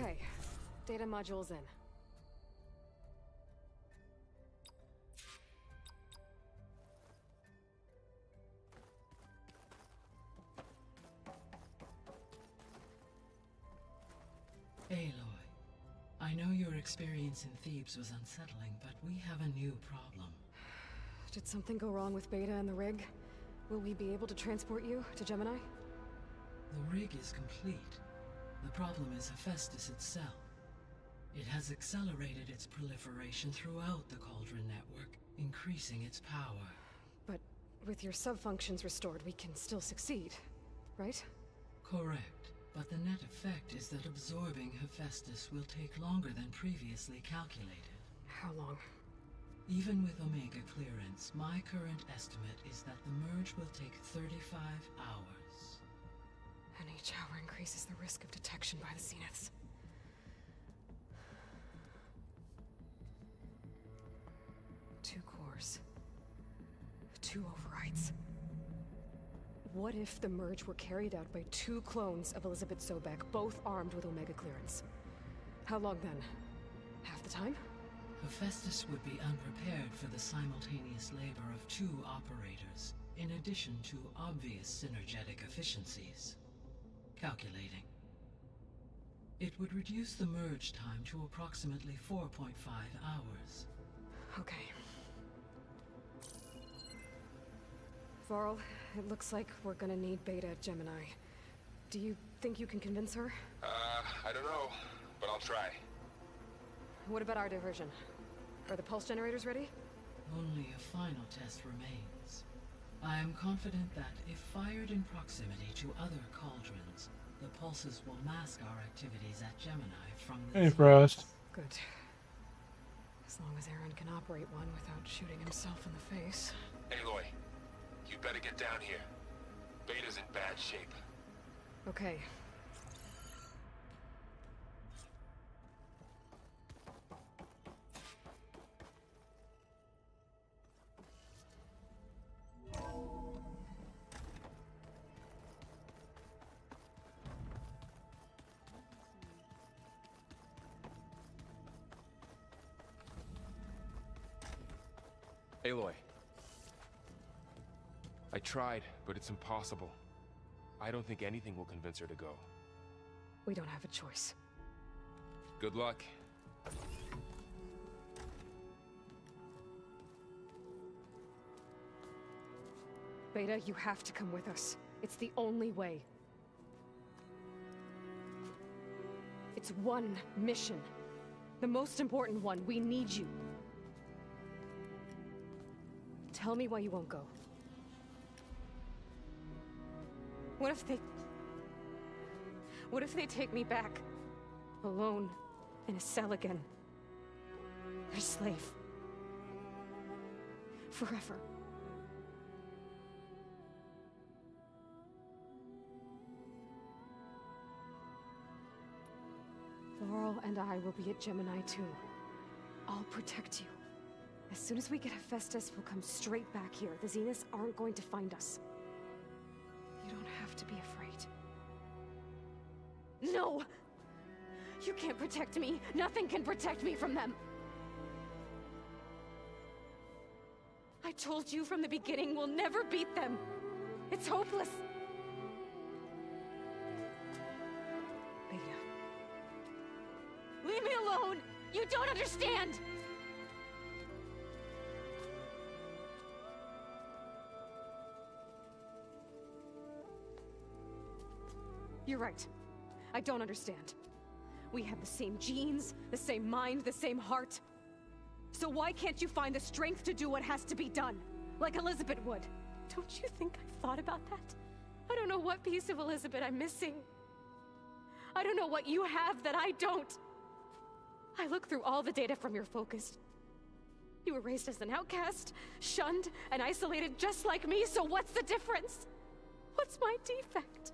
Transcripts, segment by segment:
Okay, data module's in. Aloy, I know your experience in Thebes was unsettling, but we have a new problem. Did something go wrong with Beta and the rig? Will we be able to transport you to Gemini? The rig is complete. The problem is Hephaestus itself. It has accelerated its proliferation throughout the Cauldron network, increasing its power. But with your sub-functions restored, we can still succeed, right? Correct. But the net effect is that absorbing Hephaestus will take longer than previously calculated. How long? Even with Omega clearance, my current estimate is that the merge will take 35 hours. And each hour increases the risk of detection by the Zeniths. Two cores. Two overrides. What if the merge were carried out by two clones of Elizabeth Sobek, both armed with Omega clearance? How long then? Half the time? Hephaestus would be unprepared for the simultaneous labor of two operators, in addition to obvious synergetic efficiencies. Calculating. It would reduce the merge time to approximately 4.5 hours. Okay. Varl, it looks like we're gonna need Beta at Gemini. Do you think you can convince her? I don't know, but I'll try. What about our diversion? Are the pulse generators ready? Only a final test remains. I am confident that if fired in proximity to other cauldrons, the pulses will mask our activities at Gemini from the Hey, Frost. Good. As long as Aaron can operate one without shooting himself in the face. Aloy, you better get down here. Beta's in bad shape. Okay. Aloy. I tried, but it's impossible. I don't think anything will convince her to go. We don't have a choice. Good luck. Beta, you have to come with us. It's the only way. It's one mission. The most important one. We need you. Tell me why you won't go. What if they take me back? Alone, in a cell again. A slave. Forever. Laurel and I will be at Gemini too. I'll protect you. As soon as we get Hephaestus, we'll come straight back here. The Zeniths aren't going to find us. You don't have to be afraid. No! You can't protect me. Nothing can protect me from them. I told you from the beginning, we'll never beat them. It's hopeless. Beta. Leave me alone! You don't understand! You're right. I don't understand. We have the same genes, the same mind, the same heart. So why can't you find the strength to do what has to be done? Like Elizabeth would. Don't you think I've thought about that? I don't know what piece of Elizabeth I'm missing. I don't know what you have that I don't. I look through all the data from your focus. You were raised as an outcast, shunned, and isolated just like me, so what's the difference? What's my defect?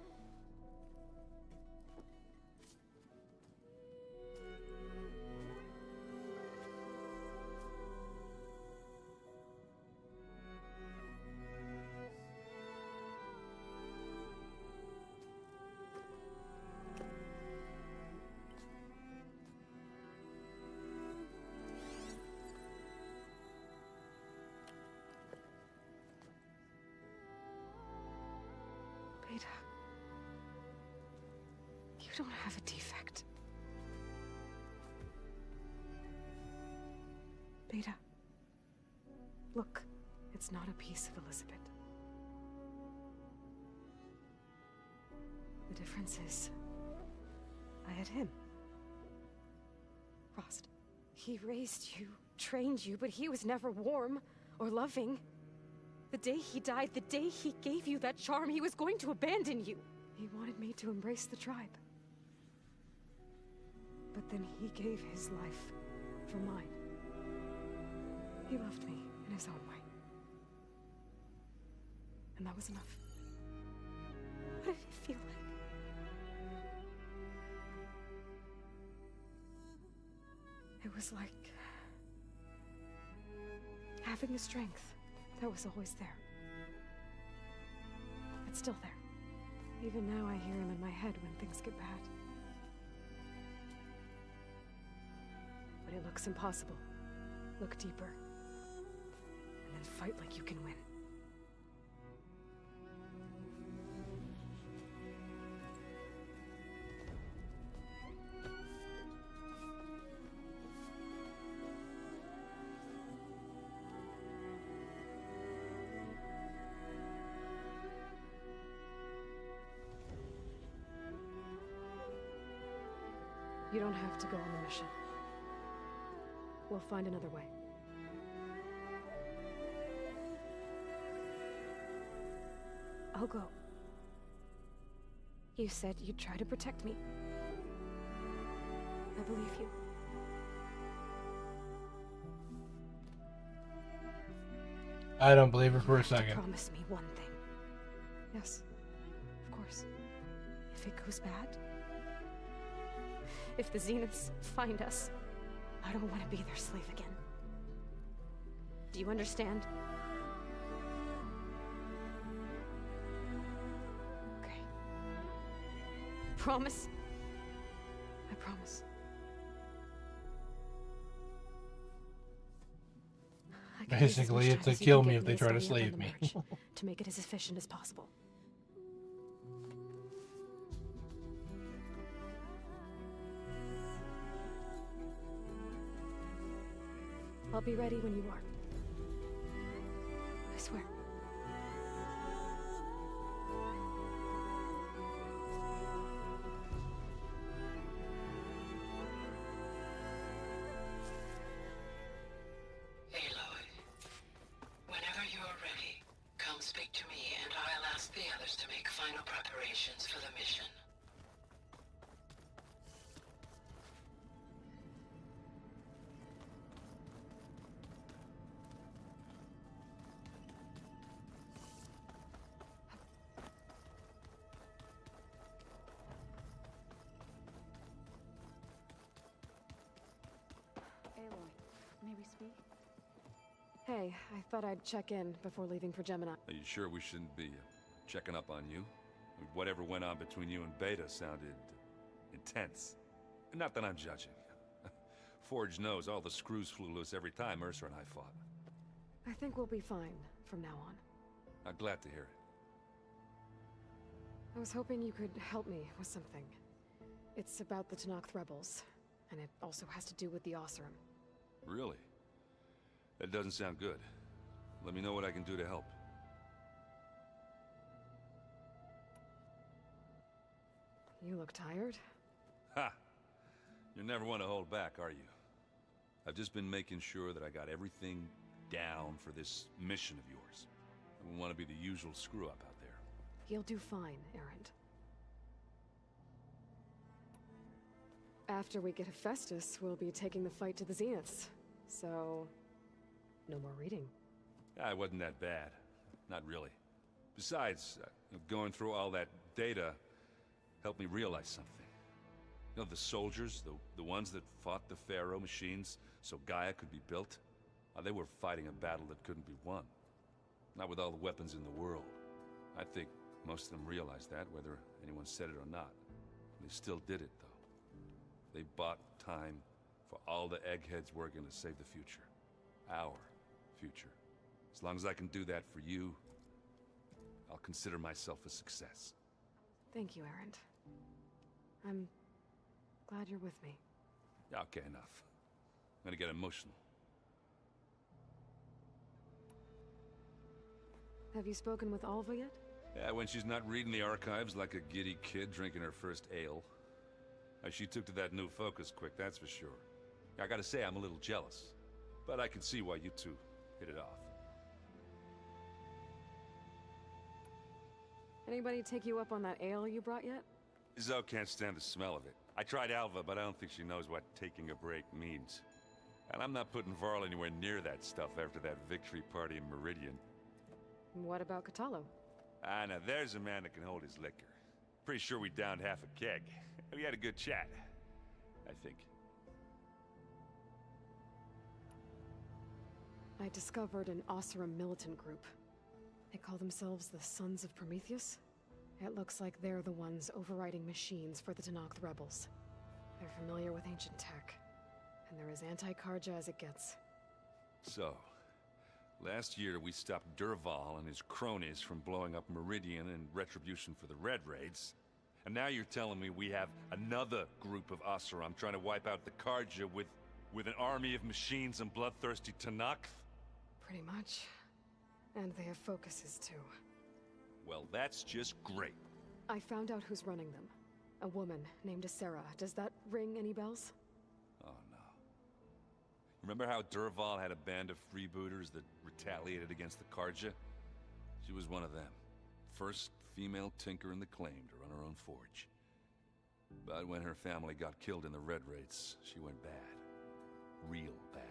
You don't have a defect. Beta. Look, it's not a piece of Elizabeth. The difference is, I had him. Frost. He raised you, trained you, but he was never warm or loving. The day he died, the day he gave you that charm, he was going to abandon you. He wanted me to embrace the tribe. But then he gave his life for mine. He loved me in his own way. And that was enough. What did it feel like? It was like having the strength that was always there. It's still there. Even now I hear him in my head when things get bad. But it looks impossible. Look deeper. And then fight like you can win. You don't have to go on the mission. We'll find another way. I'll go. You said you'd try to protect me. I believe you. I don't believe her for a second. Promise me one thing. Yes, of course. If it goes bad, if the Zeniths find us, I don't want to be their slave again. Do you understand? Okay. Promise? I promise. I can use as Basically, much it's time a as you kill can me get if they me try to studying up slave on me. the march, to make it as efficient as possible. I'll be ready when you are. I swear. Aloy, whenever you're ready, come speak to me and I'll ask the others to make final preparations for the mission. Aloy, may we speak? Hey, I thought I'd check in before leaving for Gemini. Are you sure we shouldn't be checking up on you? Whatever went on between you and Beta sounded intense. Not that I'm judging. Forge knows all the screws flew loose every time Mercer and I fought. I think we'll be fine from now on. I'm glad to hear it. I was hoping you could help me with something. It's about the Tenakth rebels, and it also has to do with the Oseram. Really? That doesn't sound good. Let me know what I can do to help. You look tired. Ha! You never want to hold back, are you? I've just been making sure that I got everything down for this mission of yours. I don't want to be the usual screw-up out there. You'll do fine, Erend. After we get Hephaestus, we'll be taking the fight to the Zeniths. So, no more reading. It wasn't that bad. Not really. Besides, going through all that data helped me realize something. You know, the soldiers, the ones that fought the Pharaoh machines so Gaia could be built, they were fighting a battle that couldn't be won. Not with all the weapons in the world. I think most of them realized that, whether anyone said it or not. They still did it, though. They bought time for all the eggheads working to save the future. Our future. As long as I can do that for you, I'll consider myself a success. Thank you, Erend. I'm glad you're with me. Okay, enough. I'm gonna get emotional. Have you spoken with Alva yet? Yeah, when she's not reading the archives like a giddy kid drinking her first ale. She took to that new focus quick, that's for sure. I gotta say, I'm a little jealous. But I can see why you two hit it off. Anybody take you up on that ale you brought yet? Zoe can't stand the smell of it. I tried Alva, but I don't think she knows what taking a break means. And I'm not putting Varl anywhere near that stuff after that victory party in Meridian. What about Catallo? Ah, now there's a man that can hold his liquor. Pretty sure we downed half a keg. We had a good chat, I think. I discovered an Oseram militant group. They call themselves the Sons of Prometheus. It looks like they're the ones overriding machines for the Tenakth rebels. They're familiar with ancient tech, and they're as anti-Karja as it gets. So, last year we stopped Durval and his cronies from blowing up Meridian in retribution for the Red Raids. And now you're telling me we have another group of Oseram trying to wipe out the Karja with an army of machines and bloodthirsty Tenakth? Pretty much. And they have focuses too. Well, that's just great. I found out who's running them. A woman named Sarah. Does that ring any bells? Oh no. Remember how Durval had a band of freebooters that retaliated against the Karja? She was one of them. First female tinker in the claim to run her own forge. But when her family got killed in the Red Raids, she went bad. Real bad.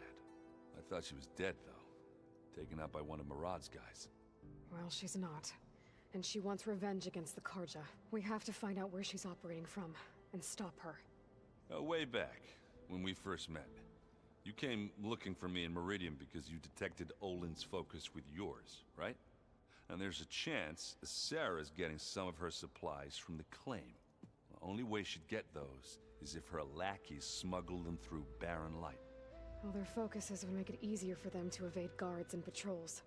I thought she was dead, though. Taken out by one of Murad's guys. Well, she's not. And she wants revenge against the Karja. We have to find out where she's operating from, and stop her. Way back, when we first met. You came looking for me in Meridian because you detected Olin's focus with yours, right? And there's a chance Sarah's getting some of her supplies from the claim. The only way she'd get those is if her lackeys smuggled them through barren light. Well, their focuses would make it easier for them to evade guards and patrols.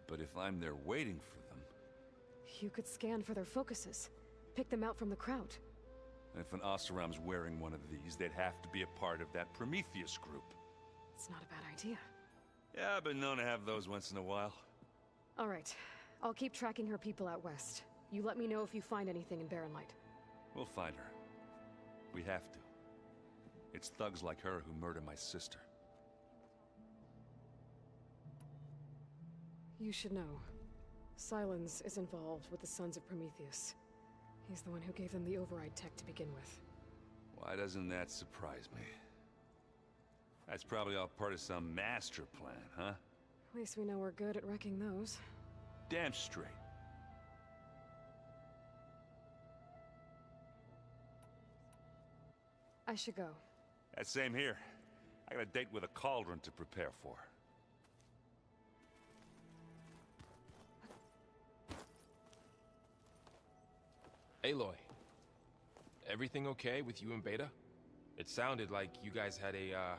But if I'm there waiting for them... You could scan for their focuses. Pick them out from the crowd. If an Oseram's wearing one of these, they'd have to be a part of that Prometheus group. It's not a bad idea. Yeah, I've been known to have those once in a while. All right. I'll keep tracking her people out west. You let me know if you find anything in Barren Light. We'll find her. We have to. It's thugs like her who murder my sister. You should know. Silence is involved with the Sons of Prometheus. He's the one who gave them the override tech to begin with. Why doesn't that surprise me? That's probably all part of some master plan, huh? At least we know we're good at wrecking those. Damn straight. I should go. That same here. I got a date with a cauldron to prepare for. Aloy, everything okay with you and Beta? It sounded like you guys had a,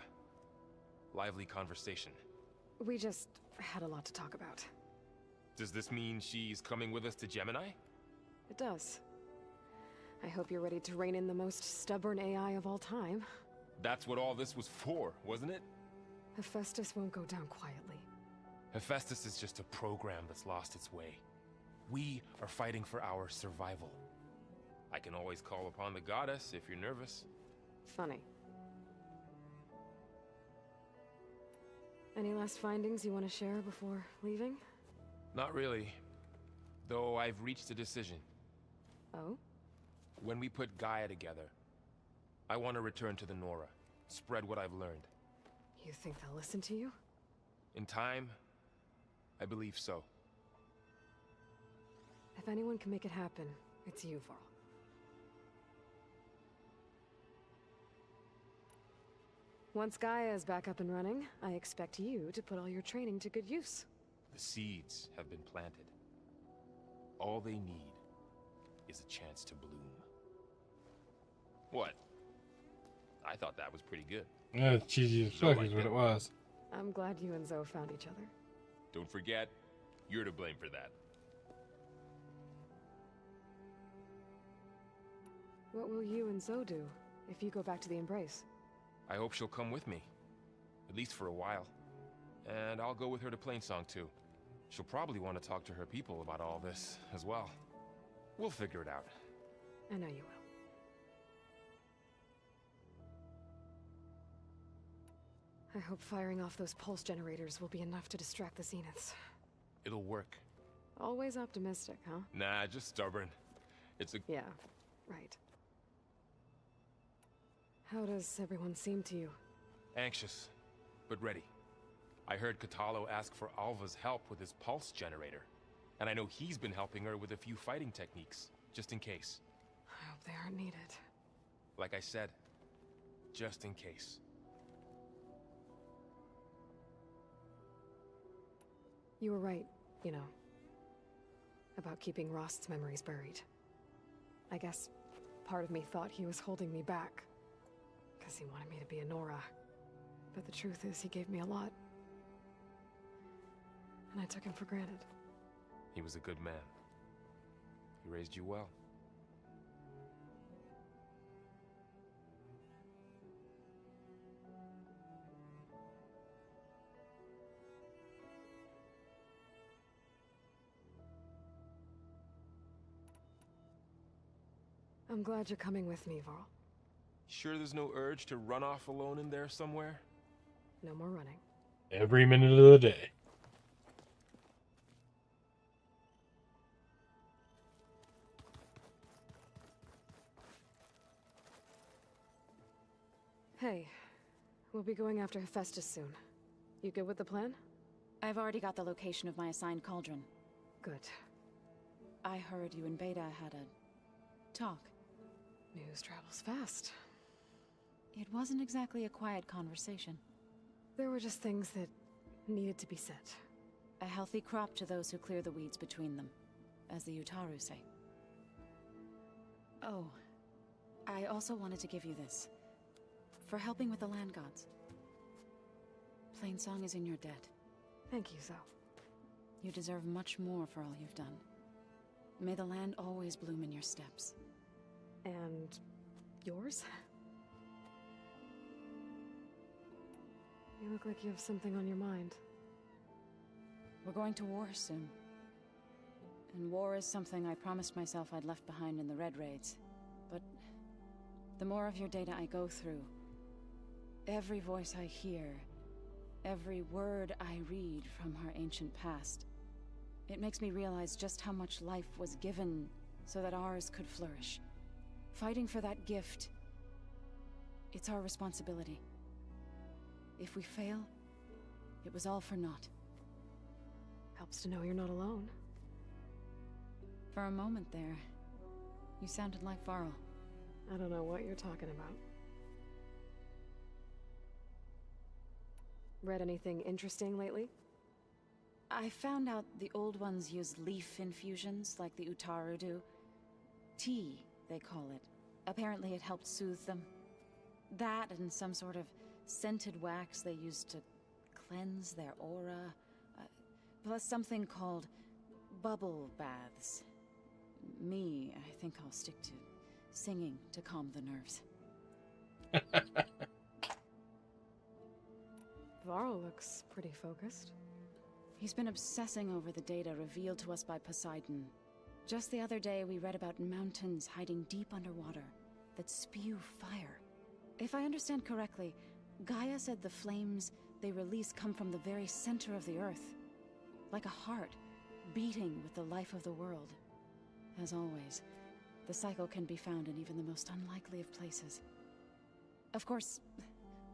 lively conversation. We just had a lot to talk about. Does this mean she's coming with us to Gemini? It does. I hope you're ready to rein in the most stubborn AI of all time. That's what all this was for, wasn't it? Hephaestus won't go down quietly. Hephaestus is just a program that's lost its way. We are fighting for our survival. I can always call upon the goddess if you're nervous. Funny. Any last findings you want to share before leaving? Not really. Though I've reached a decision. Oh? When we put Gaia together, I want to return to the Nora. Spread what I've learned. You think they'll listen to you? In time, I believe so. If anyone can make it happen, it's you, Varl. Once Gaia is back up and running, I expect you to put all your training to good use. The seeds have been planted. All they need is a chance to bloom. What? I thought that was pretty good. Yeah, cheesy as fuck is what it was. I'm glad you and Zoe found each other. Don't forget, you're to blame for that. What will you and Zoe do if you go back to the Embrace? I hope she'll come with me. At least for a while. And I'll go with her to Plainsong too. She'll probably want to talk to her people about all this as well. We'll figure it out. I know you will. I hope firing off those pulse generators will be enough to distract the Zeniths. It'll work. Always optimistic, huh? Nah, just stubborn. It's a... Yeah, right. How does everyone seem to you? Anxious, but ready. I heard Katalo ask for Alva's help with his pulse generator. And I know he's been helping her with a few fighting techniques, just in case. I hope they aren't needed. Like I said, just in case. You were right, you know, about keeping Rost's memories buried. I guess part of me thought he was holding me back, because he wanted me to be a Nora. But the truth is, he gave me a lot. And I took him for granted. He was a good man. He raised you well. I'm glad you're coming with me, Varl. Sure there's no urge to run off alone in there somewhere? No more running. Every minute of the day. Hey, we'll be going after Hephaestus soon. You good with the plan? I've already got the location of my assigned cauldron. Good. I heard you and Beta had a talk. News travels fast. It wasn't exactly a quiet conversation. There were just things that needed to be said. A healthy crop to those who clear the weeds between them, as the Utaru say. Oh, I also wanted to give you this. For helping with the land gods. Plainsong is in your debt. Thank you, Zoe. You deserve much more for all you've done. May the land always bloom in your steps. And yours? You look like you have something on your mind. We're going to war soon. And war is something I promised myself I'd left behind in the Red Raids. But the more of your data I go through, every voice I hear, every word I read from our ancient past, it makes me realize just how much life was given so that ours could flourish. Fighting for that gift, it's our responsibility. If we fail, it was all for naught. Helps to know you're not alone. For a moment there, you sounded like Varl. I don't know what you're talking about. Read anything interesting lately? I found out the old ones use leaf infusions like the Utaru do. Tea, they call it. Apparently it helped soothe them. That and some sort of scented wax they used to cleanse their aura. Plus something called bubble baths. Me, I think I'll stick to singing to calm the nerves. Varl looks pretty focused. He's been obsessing over the data revealed to us by Poseidon. Just the other day, we read about mountains hiding deep underwater that spew fire. If I understand correctly, Gaia said the flames they release come from the very center of the Earth. Like a heart, beating with the life of the world. As always, the cycle can be found in even the most unlikely of places. Of course,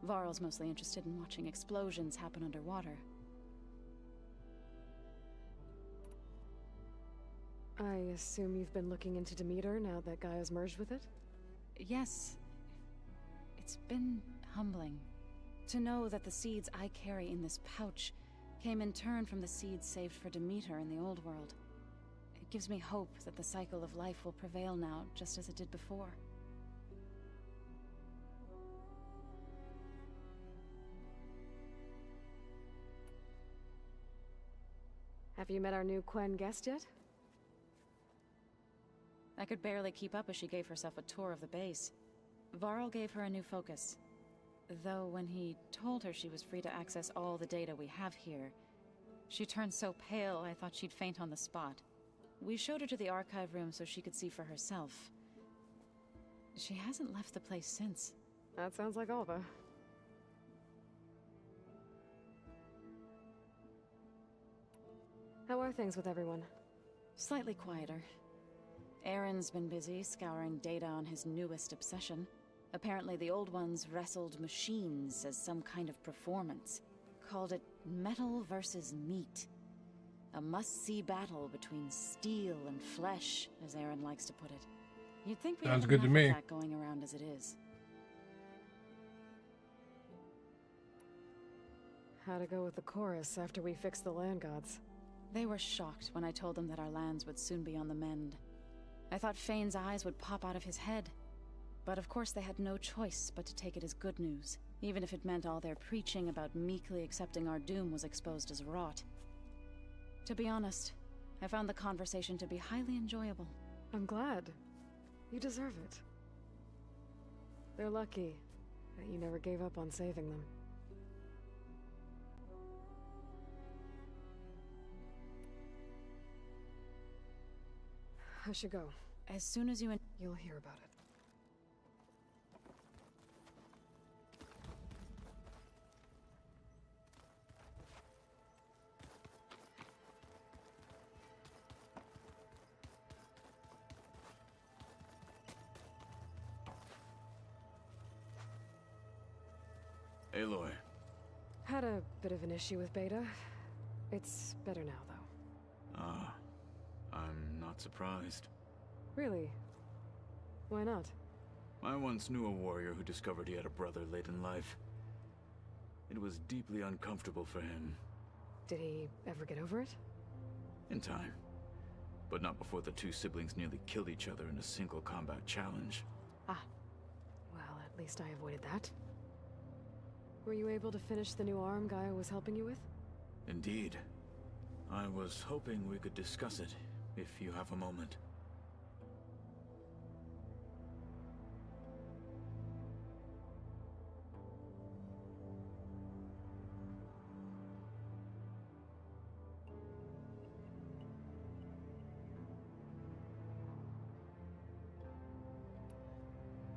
Varl's mostly interested in watching explosions happen underwater. I assume you've been looking into Demeter now that Gaia's merged with it? Yes. It's been humbling. To know that the seeds I carry in this pouch came in turn from the seeds saved for Demeter in the old world. It gives me hope that the cycle of life will prevail now, just as it did before. Have you met our new Quen guest yet? I could barely keep up as she gave herself a tour of the base. Varl gave her a new focus. Though when he told her she was free to access all the data we have here, she turned so pale I thought she'd faint on the spot. We showed her to the archive room so she could see for herself. She hasn't left the place since. That sounds like Alva. How are things with everyone? Slightly quieter. Aaron's been busy scouring data on his newest obsession. Apparently the old ones wrestled machines as some kind of performance. Called it metal versus meat. A must-see battle between steel and flesh, as Aaron likes to put it. You'd think we Sounds have good to enough me. of that going around as it is. How'd it go with the chorus after we fixed the land gods? They were shocked when I told them that our lands would soon be on the mend. I thought Fane's eyes would pop out of his head. But of course they had no choice but to take it as good news, even if it meant all their preaching about meekly accepting our doom was exposed as rot. To be honest, I found the conversation to be highly enjoyable. I'm glad. You deserve it. They're lucky that you never gave up on saving them. I should go. As soon as you You'll hear about it. Aloy. Had a bit of an issue with Beta. It's better now, though. Ah, I'm not surprised. Really? Why not? I once knew a warrior who discovered he had a brother late in life. It was deeply uncomfortable for him. Did he ever get over it? In time. But not before the two siblings nearly killed each other in a single combat challenge. Ah. Well, at least I avoided that. Were you able to finish the new arm Gaia was helping you with? Indeed. I was hoping we could discuss it, if you have a moment.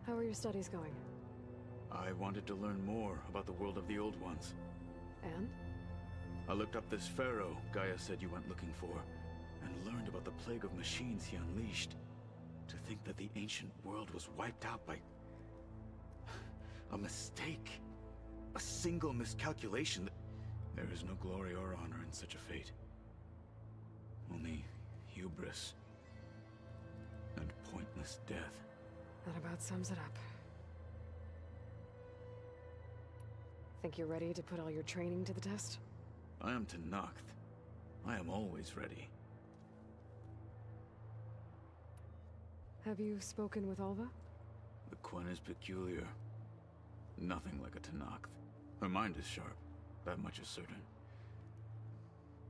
How are your studies going? I wanted to learn more about the world of the Old Ones. And? I looked up this pharaoh Gaia said you went looking for, and learned about the plague of machines he unleashed. To think that the ancient world was wiped out by a mistake. A single miscalculation. There is no glory or honor in such a fate. Only hubris and pointless death. That about sums it up. Think you're ready to put all your training to the test? I am Tenakth. I am always ready. Have you spoken with Alva? The Quen is peculiar. Nothing like a Tenakth. Her mind is sharp, that much is certain.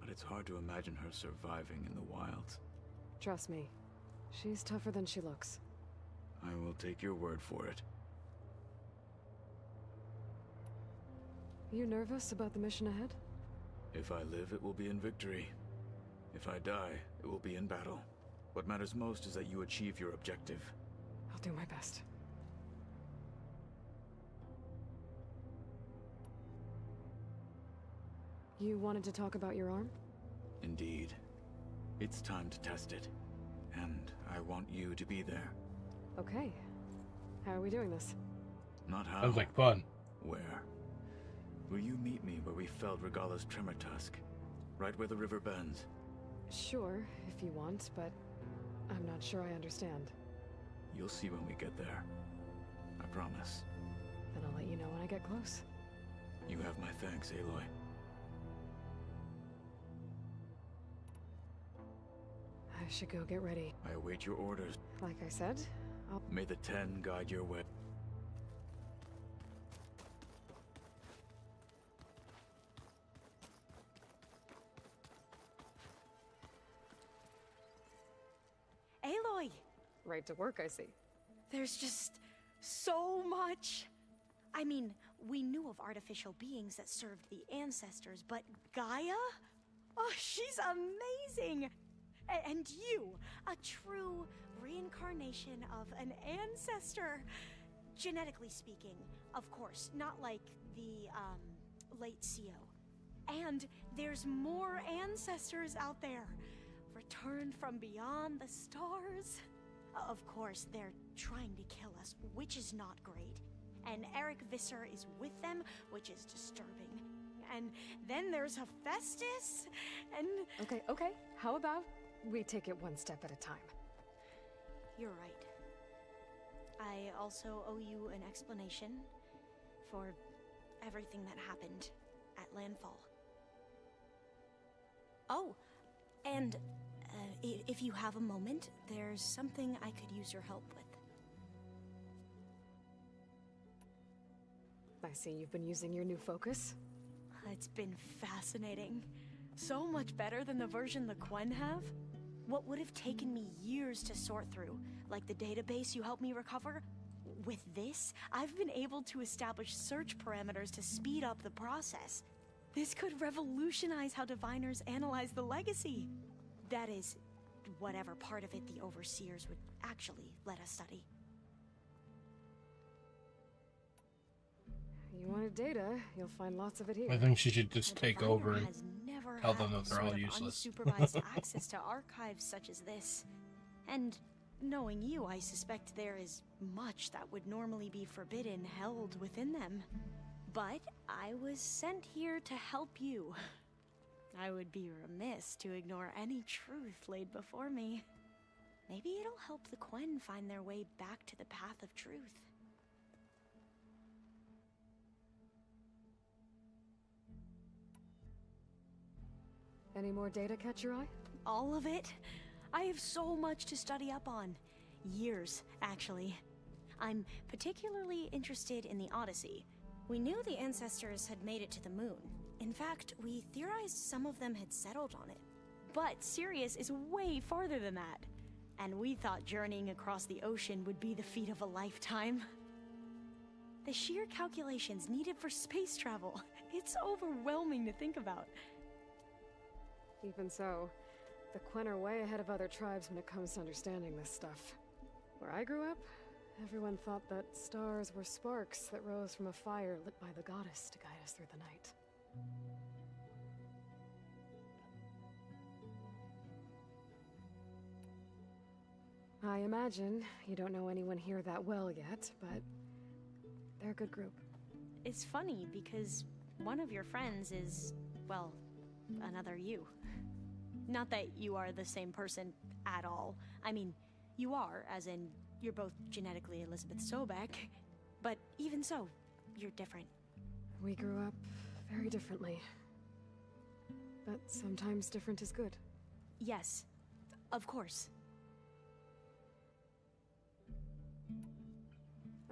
But it's hard to imagine her surviving in the wilds. Trust me, she's tougher than she looks. I will take your word for it. You nervous about the mission ahead? If I live, it will be in victory. If I die, it will be in battle. What matters most is that you achieve your objective. I'll do my best. You wanted to talk about your arm? Indeed. It's time to test it. And I want you to be there. Okay. How are we doing this? Not how. Sounds like fun. Where? Will you meet me where we felled Regala's tremor tusk? Right where the river bends? Sure, if you want, but I'm not sure I understand. You'll see when we get there. I promise. Then I'll let you know when I get close. You have my thanks, Aloy. I should go get ready. I await your orders. Like I said, I'll... May the Ten guide your way. Aloy! Right to work, I see. There's just so much. I mean, we knew of artificial beings that served the ancestors, but Gaia? Oh, she's amazing! And you, a true reincarnation of an ancestor. Genetically speaking, of course, not like the, late CO. And there's more ancestors out there, returned from beyond the stars. Of course, they're trying to kill us, which is not great. And Eric Visser is with them, which is disturbing. And then there's Hephaestus, and... Okay. How about we take it one step at a time? You're right. I also owe you an explanation for everything that happened at Landfall. Oh, and if you have a moment, there's something I could use your help with. I see you've been using your new focus. It's been fascinating. So much better than the version the Quen have. What would have taken me years to sort through, like the database you helped me recover, with this, I've been able to establish search parameters to speed up the process. This could revolutionize how diviners analyze the legacy. That is, whatever part of it the Overseers would actually let us study. You wanted data, you'll find lots of it here. I think she should just The take Diviner over and has never tell had them that the they're all sort of useless. unsupervised access to archives such as this. And knowing you, I suspect there is much that would normally be forbidden held within them. But I was sent here to help you. I would be remiss to ignore any truth laid before me. Maybe it'll help the Quen find their way back to the path of truth. Any more data catch your eye? All of it? I have so much to study up on. Years, actually. I'm particularly interested in the Odyssey. We knew the ancestors had made it to the moon. In fact, we theorized some of them had settled on it. But Sirius is way farther than that. And we thought journeying across the ocean would be the feat of a lifetime. The sheer calculations needed for space travel, it's overwhelming to think about. Even so, the Quen are way ahead of other tribes when it comes to understanding this stuff. Where I grew up, everyone thought that stars were sparks that rose from a fire lit by the goddess to guide us through the night. I imagine you don't know anyone here that well yet, but they're a good group. It's funny because one of your friends is, well, another you. Not that you are the same person at all. I mean, you are, as in, you're both genetically Elizabeth Sobek, but even so, you're different. We grew up very differently. But sometimes different is good. Yes, of course.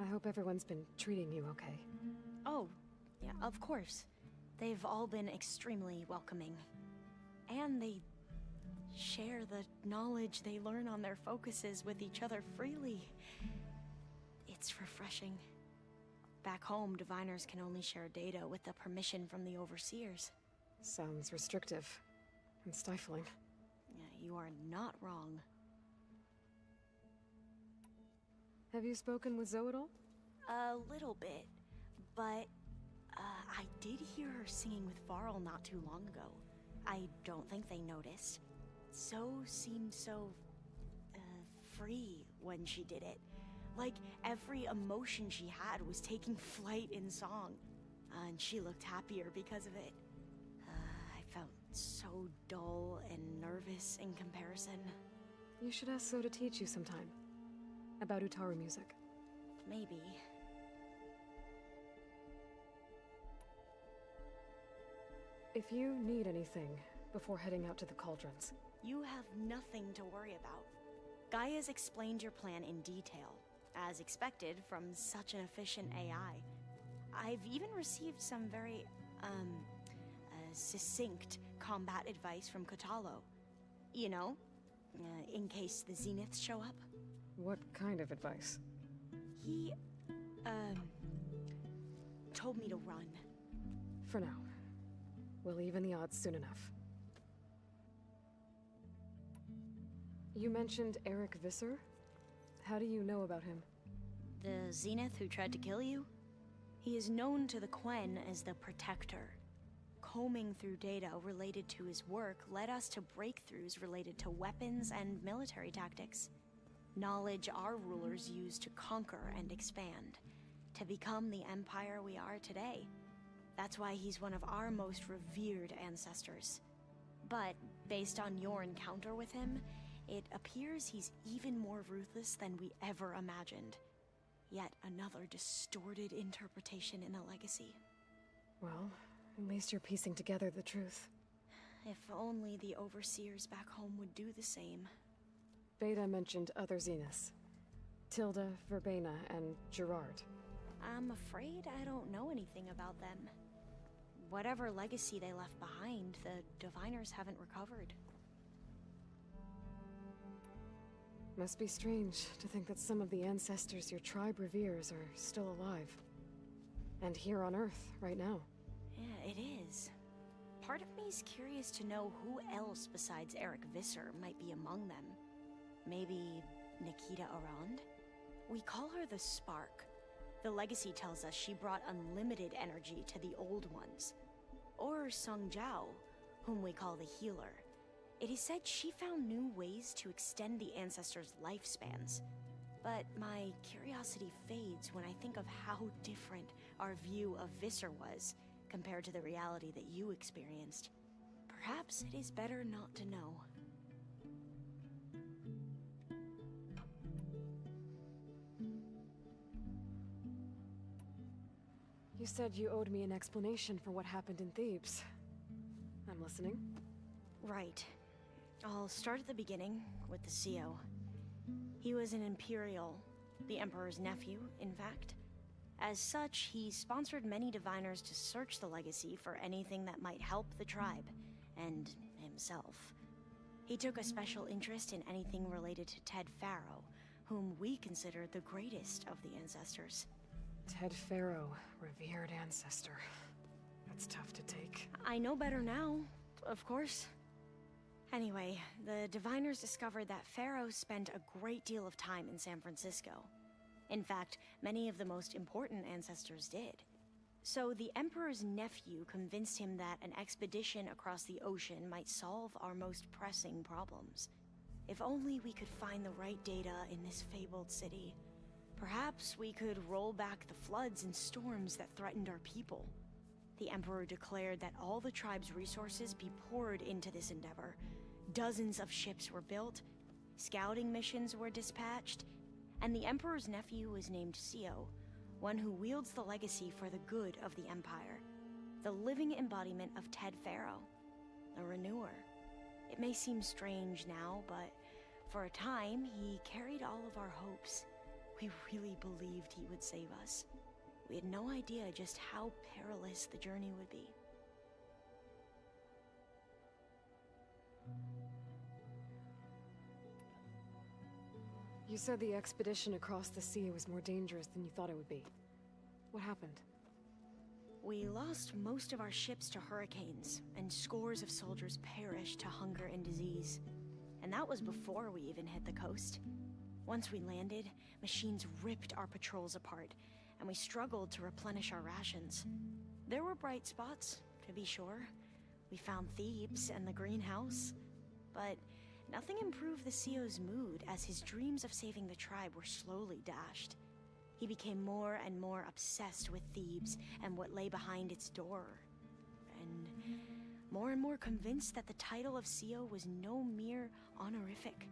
I hope everyone's been treating you okay. Oh, yeah, of course. They've all been extremely welcoming. And they share the knowledge they learn on their focuses with each other freely. It's refreshing. Back home, diviners can only share data with the permission from the Overseers. Sounds restrictive and stifling. Yeah, you are not wrong. Have you spoken with Zoe at all? A little bit, but I did hear her singing with Varl not too long ago. I don't think they noticed. Zoe seemed so free when she did it. Like every emotion she had was taking flight in song. And she looked happier because of it. I felt so dull and nervous in comparison. You should ask Zoe to teach you sometime. About Utaru music. Maybe. If you need anything before heading out to the cauldrons. You have nothing to worry about. Gaia's explained your plan in detail, as expected from such an efficient AI. I've even received some very, succinct combat advice from Kotalo. You know, in case the Zeniths show up. What kind of advice? He, told me to run. For now. We'll even the odds soon enough. You mentioned Eric Visser? How do you know about him? The Zenith who tried to kill you? He is known to the Quen as the Protector. Combing through data related to his work led us to breakthroughs related to weapons and military tactics. Knowledge our rulers used to conquer and expand, to become the empire we are today. That's why he's one of our most revered ancestors. But based on your encounter with him, it appears he's even more ruthless than we ever imagined. Yet another distorted interpretation in the legacy. Well, at least you're piecing together the truth. If only the overseers back home would do the same. Beta mentioned other Zeniths. Tilda, Verbena, and Gerard. I'm afraid I don't know anything about them. Whatever legacy they left behind, the Diviners haven't recovered. Must be strange to think that some of the ancestors your tribe reveres are still alive. And here on Earth, right now. Yeah, it is. Part of me's curious to know who else besides Eric Visser might be among them. Maybe Nikita Arand? We call her the Spark. The legacy tells us she brought unlimited energy to the old ones. Or Sung Jiao, whom we call the Healer. It is said she found new ways to extend the ancestors' lifespans. But my curiosity fades when I think of how different our view of Visser was compared to the reality that you experienced. Perhaps it is better not to know. You said you owed me an explanation for what happened in Thebes. I'm listening. Right. I'll start at the beginning, with the CO. He was an Imperial, the Emperor's nephew, in fact. As such, he sponsored many Diviners to search the legacy for anything that might help the tribe, and himself. He took a special interest in anything related to Ted Faro, whom we consider the greatest of the ancestors. Ted Faro, revered ancestor. That's tough to take. I know better now, of course. Anyway, the Diviners discovered that Faro spent a great deal of time in San Francisco. In fact, many of the most important ancestors did. So the Emperor's nephew convinced him that an expedition across the ocean might solve our most pressing problems. If only we could find the right data in this fabled city. Perhaps we could roll back the floods and storms that threatened our people. The Emperor declared that all the tribe's resources be poured into this endeavor. Dozens of ships were built, scouting missions were dispatched, and the Emperor's nephew was named CO, one who wields the legacy for the good of the Empire. The living embodiment of Ted Faro, a renewer. It may seem strange now, but for a time, he carried all of our hopes. We really believed he would save us. We had no idea just how perilous the journey would be. You said the expedition across the sea was more dangerous than you thought it would be. What happened? We lost most of our ships to hurricanes, and scores of soldiers perished to hunger and disease. And that was before we even hit the coast. Once we landed, machines ripped our patrols apart, and we struggled to replenish our rations. There were bright spots, to be sure. We found Thebes and the greenhouse, but nothing improved the CO's mood as his dreams of saving the tribe were slowly dashed. He became more and more obsessed with Thebes and what lay behind its door, and more convinced that the title of CO was no mere honorific.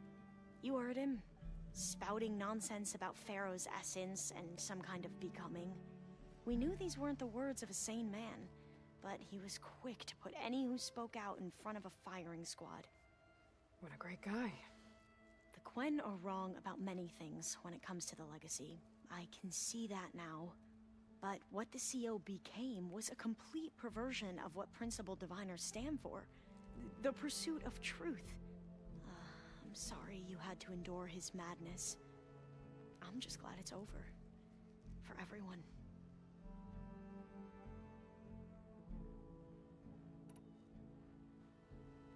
You heard him, spouting nonsense about Pharaoh's essence and some kind of becoming. We knew these weren't the words of a sane man, but he was quick to put any who spoke out in front of a firing squad. What a great guy. The Quen are wrong about many things when it comes to the legacy. I can see that now. But what the CO became was a complete perversion of what principled diviners stand for. The pursuit of truth. I'm sorry you had to endure his madness. I'm just glad it's over. For everyone.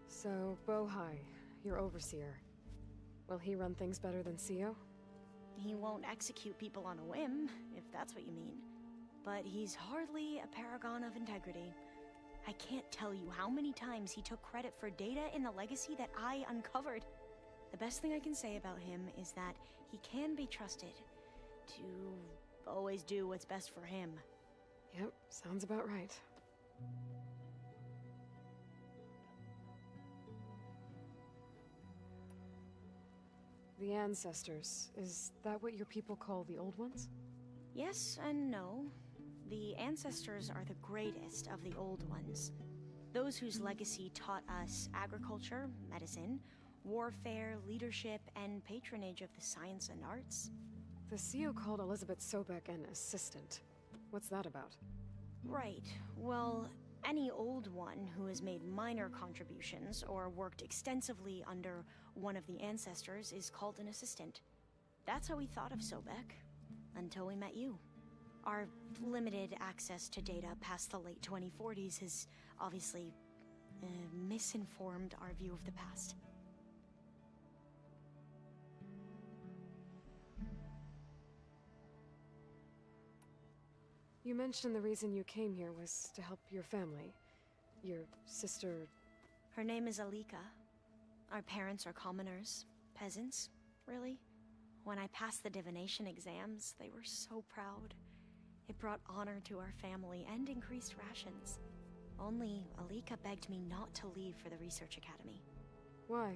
So, Bohai, your overseer. Will he run things better than CEO? He won't execute people on a whim, if that's what you mean. But he's hardly a paragon of integrity. I can't tell you how many times he took credit for data in the legacy that I uncovered. The best thing I can say about him is that he can be trusted to always do what's best for him. Yep, sounds about right. The ancestors, is that what your people call the old ones? Yes and no. The ancestors are the greatest of the old ones. Those whose legacy taught us agriculture, medicine, warfare, leadership, and patronage of the science and arts. The CEO called Elizabeth Sobek an assistant. What's that about? Right. Well, any old one who has made minor contributions or worked extensively under one of the ancestors is called an assistant. That's how we thought of Sobek, until we met you. Our limited access to data past the late 2040s has obviously misinformed our view of the past. You mentioned the reason you came here was to help your family. Your sister... Her name is Alika. Our parents are commoners. Peasants, really. When I passed the divination exams, they were so proud. It brought honor to our family and increased rations. Only Alika begged me not to leave for the research academy. Why?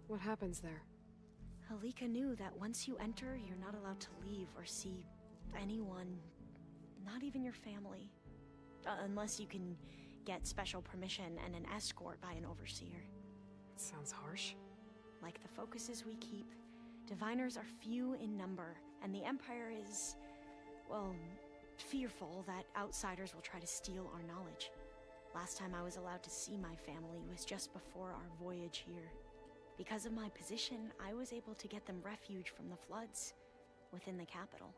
What happens there? Alika knew that once you enter, you're not allowed to leave or see anyone, not even your family. Unless you can get special permission and an escort by an overseer. It sounds harsh. Like the focuses we keep, diviners are few in number, and the Empire is, well, fearful that outsiders will try to steal our knowledge. Last time I was allowed to see my family was just before our voyage here. Because of my position, I was able to get them refuge from the floods within the capital.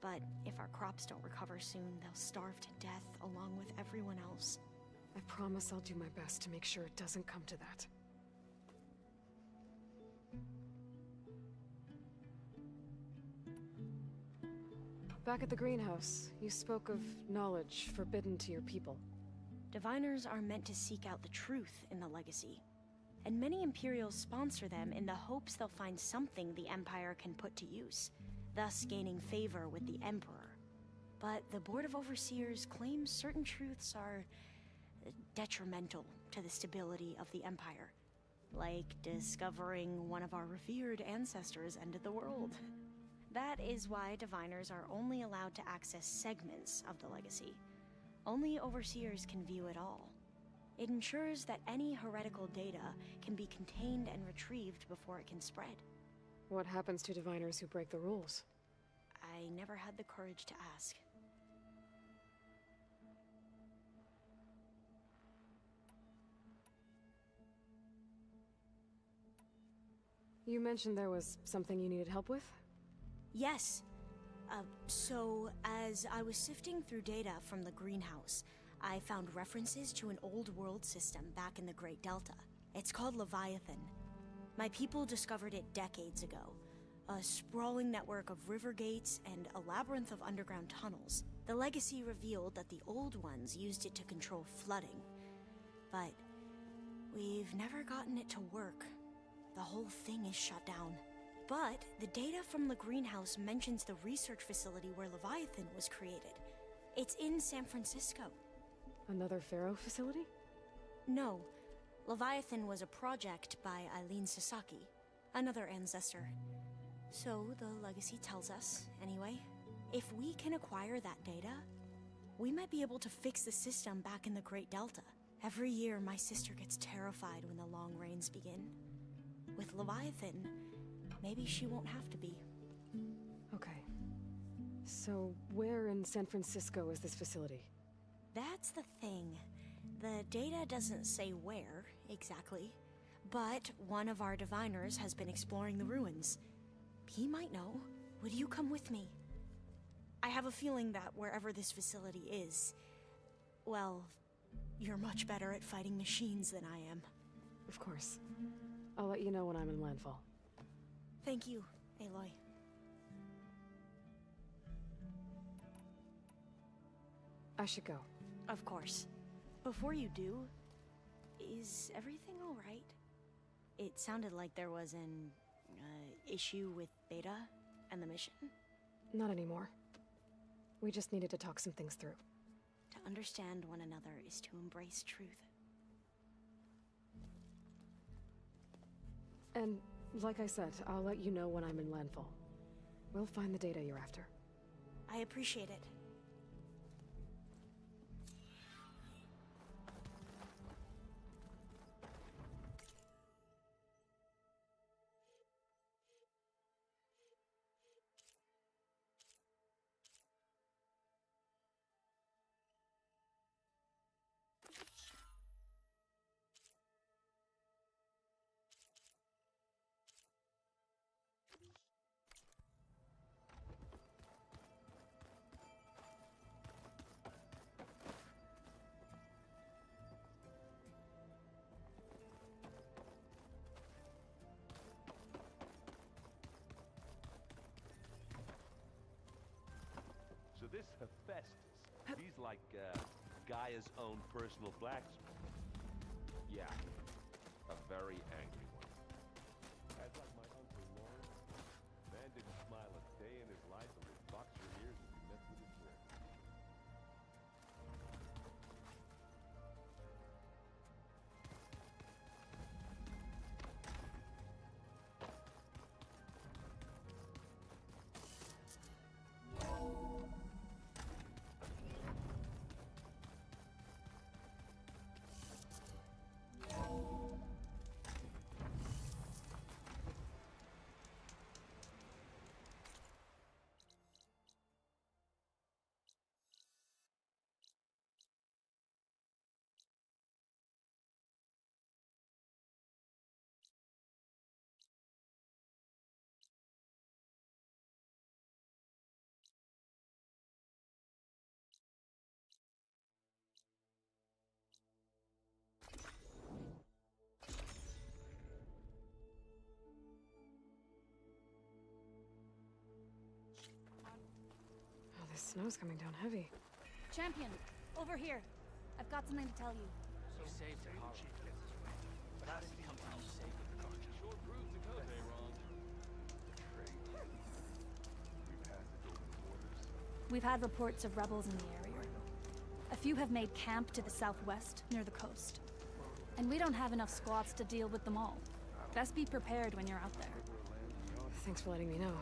But if our crops don't recover soon, they'll starve to death along with everyone else. I promise I'll do my best to make sure it doesn't come to that. Back at the greenhouse, you spoke of knowledge forbidden to your people. Diviners are meant to seek out the truth in the legacy, and many Imperials sponsor them in the hopes they'll find something the Empire can put to use, thus gaining favor with the Emperor. But the Board of Overseers claims certain truths are detrimental to the stability of the Empire, like discovering one of our revered ancestors ended the world. That is why Diviners are only allowed to access segments of the legacy. Only Overseers can view it all. It ensures that any heretical data can be contained and retrieved before it can spread. What happens to Diviners who break the rules? I never had the courage to ask. You mentioned there was something you needed help with? Yes. So, as I was sifting through data from the greenhouse, I found references to an old world system back in the Great Delta. It's called Leviathan. My people discovered it decades ago. A sprawling network of river gates and a labyrinth of underground tunnels. The legacy revealed that the old ones used it to control flooding. But we've never gotten it to work. The whole thing is shut down. But the data from the greenhouse mentions the research facility where Leviathan was created. It's in San Francisco. Another Pharaoh facility? No. Leviathan was a project by Eileen Sasaki, another ancestor. So the legacy tells us, anyway, if we can acquire that data, we might be able to fix the system back in the Great Delta. Every year, my sister gets terrified when the long rains begin. With Leviathan, maybe she won't have to be. Okay. So, where in San Francisco is this facility? That's the thing. The data doesn't say where, exactly. But one of our diviners has been exploring the ruins. He might know. would you come with me? I have a feeling that wherever this facility is, well, you're much better at fighting machines than I am. Of course. I'll let you know when I'm in landfall. Thank you, Aloy. I should go. Of course. Before you do, is everything alright? It sounded like there was an issue with Beta and the mission. Not anymore. We just needed to talk some things through. To understand one another is to embrace truth. And, like I said, I'll let you know when I'm in landfall. We'll find the data you're after. I appreciate it. So this Hephaestus, he's like Gaia's own personal blacksmith. Yeah, a very angry one. I'd like my Uncle Lawrence. Man didn't smile a day in his life and would box your ears if you messed with his friends. Oh, this snow's coming down heavy. Champion, over here. I've got something to tell you. You saved the Chief gets his way. But how did he come out safe with the Guardian? Sure proves the code ain't wrong. We've had reports of rebels in the area. A few have made camp to the southwest, near the coast. And we don't have enough squads to deal with them all. Best be prepared when you're out there. Thanks for letting me know.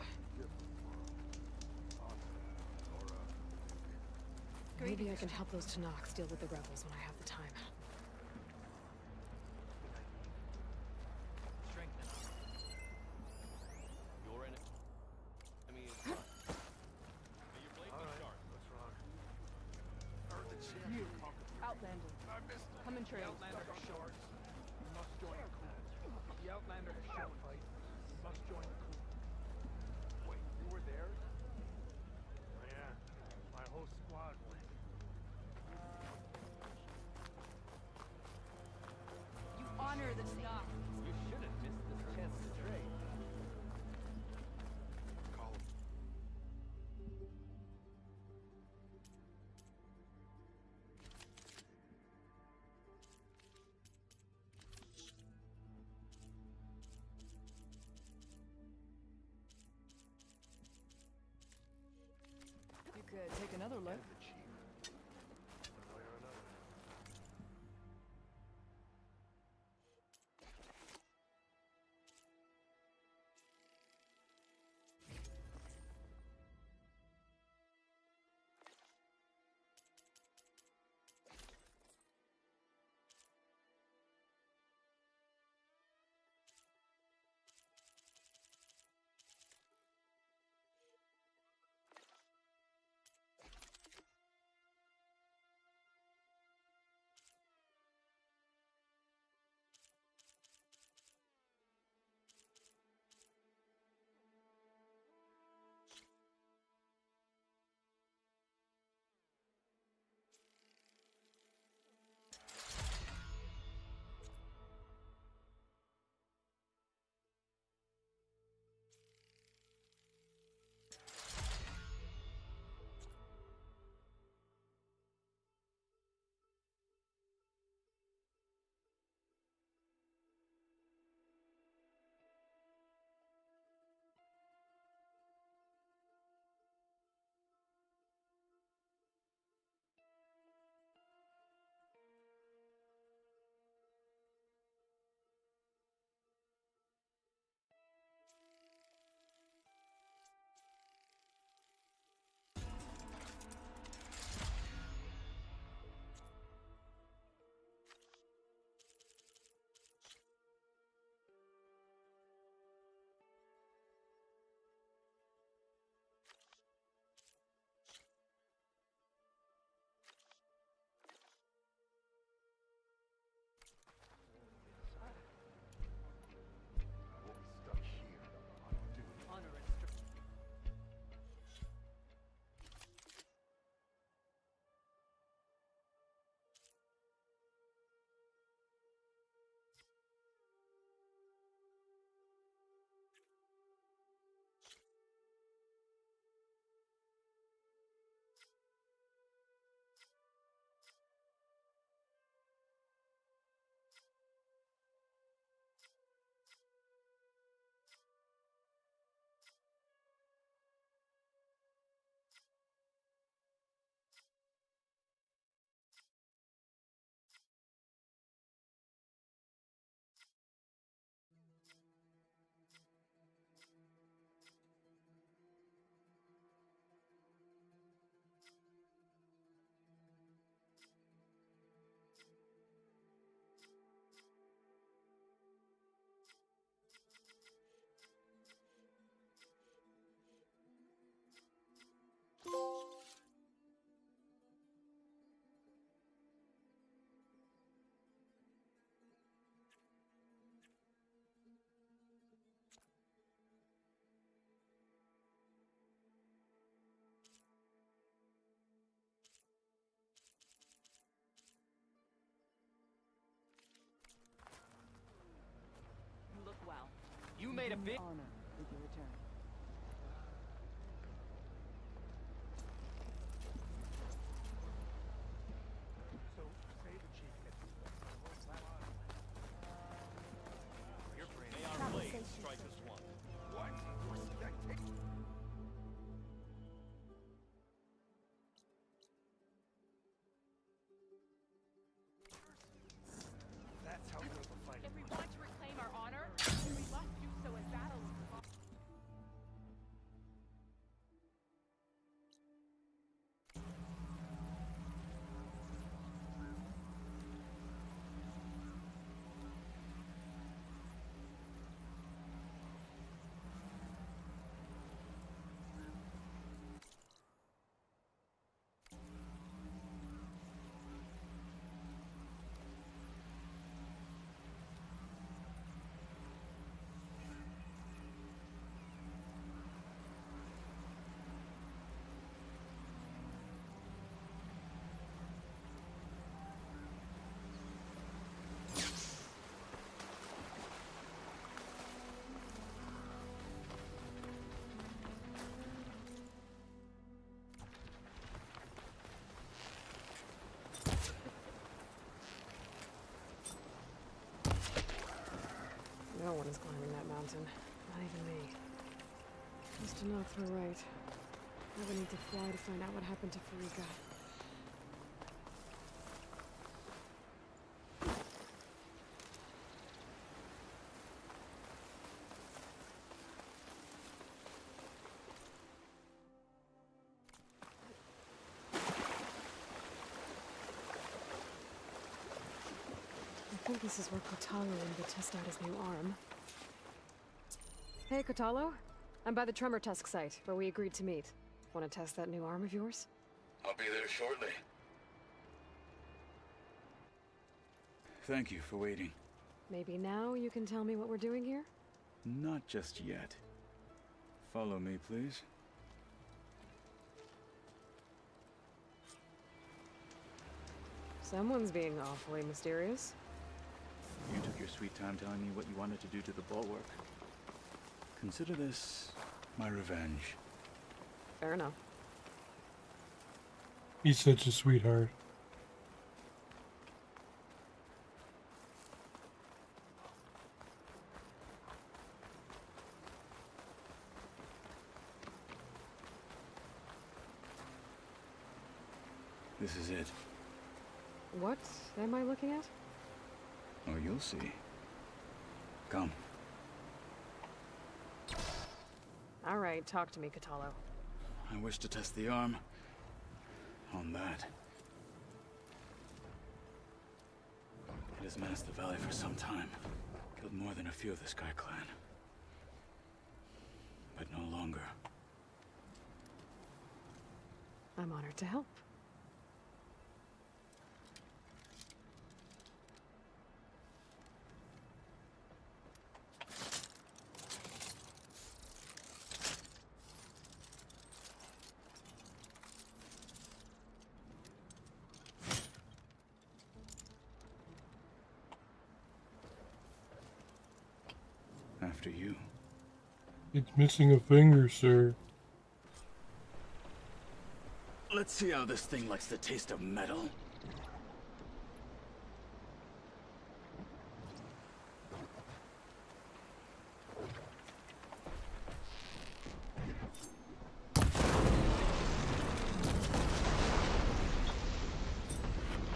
Maybe I can help those Tanaks deal with the rebels when I have the time. Strengthen us. You're in it. I mean, it's fine. May your blade be sharp. What's wrong? Outlander. Come and trade. Outlander has shown. You must join the coup. The Outlander has shown. You must join the coup. Wait, you were there? Oh, yeah. My whole squad went. You honor the Tanakh. You should have missed this chance to trade. You could take another look. The Chief. One way or another. made a big honor with your return. So, say the chief gets his Your brain. May our blade strike us one. What? That takes... That's how good of a fight. If we want to reclaim our honor, then we must do so in battle. No one is climbing that mountain. Not even me. Just enough, we're right. I would need to fly to find out what happened to Farika. I think this is where Kotalo wanted to test out his new arm. Hey, Kotalo. I'm by the Tremor Tusk site, where we agreed to meet. Want to test that new arm of yours? I'll be there shortly. Thank you for waiting. Maybe now you can tell me what we're doing here? Not just yet. Follow me, please. Someone's being awfully mysterious. You took your sweet time telling me what you wanted to do to the bulwark. Consider this my revenge. Fair enough. He's such a sweetheart. This is it. What am I looking at? Oh, you'll see. Come. All right, talk to me, Kotalo. I wish to test the arm on that. It has menaced the valley for some time. Killed more than a few of the Sky Clan. But no longer. I'm honored to help. After you. It's missing a finger, sir. Let's see how this thing likes the taste of metal.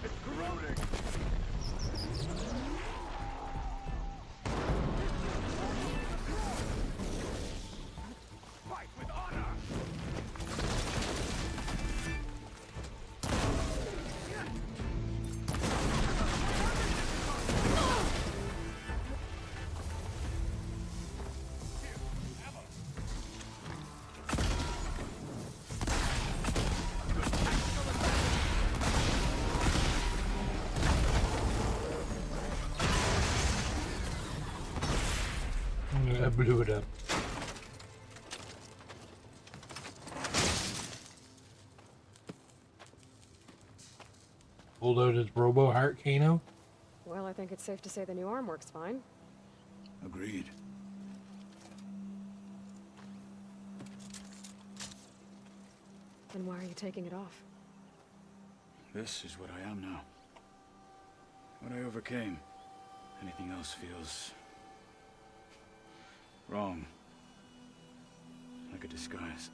It's corroding! Fight with honor! I blew it up. Pulled out his Robo Heart Kano. Well, I think it's safe to say the new arm works fine. Agreed. Then why are you taking it off? This is what I am now. What I overcame. Anything else feels... wrong. Like a disguise.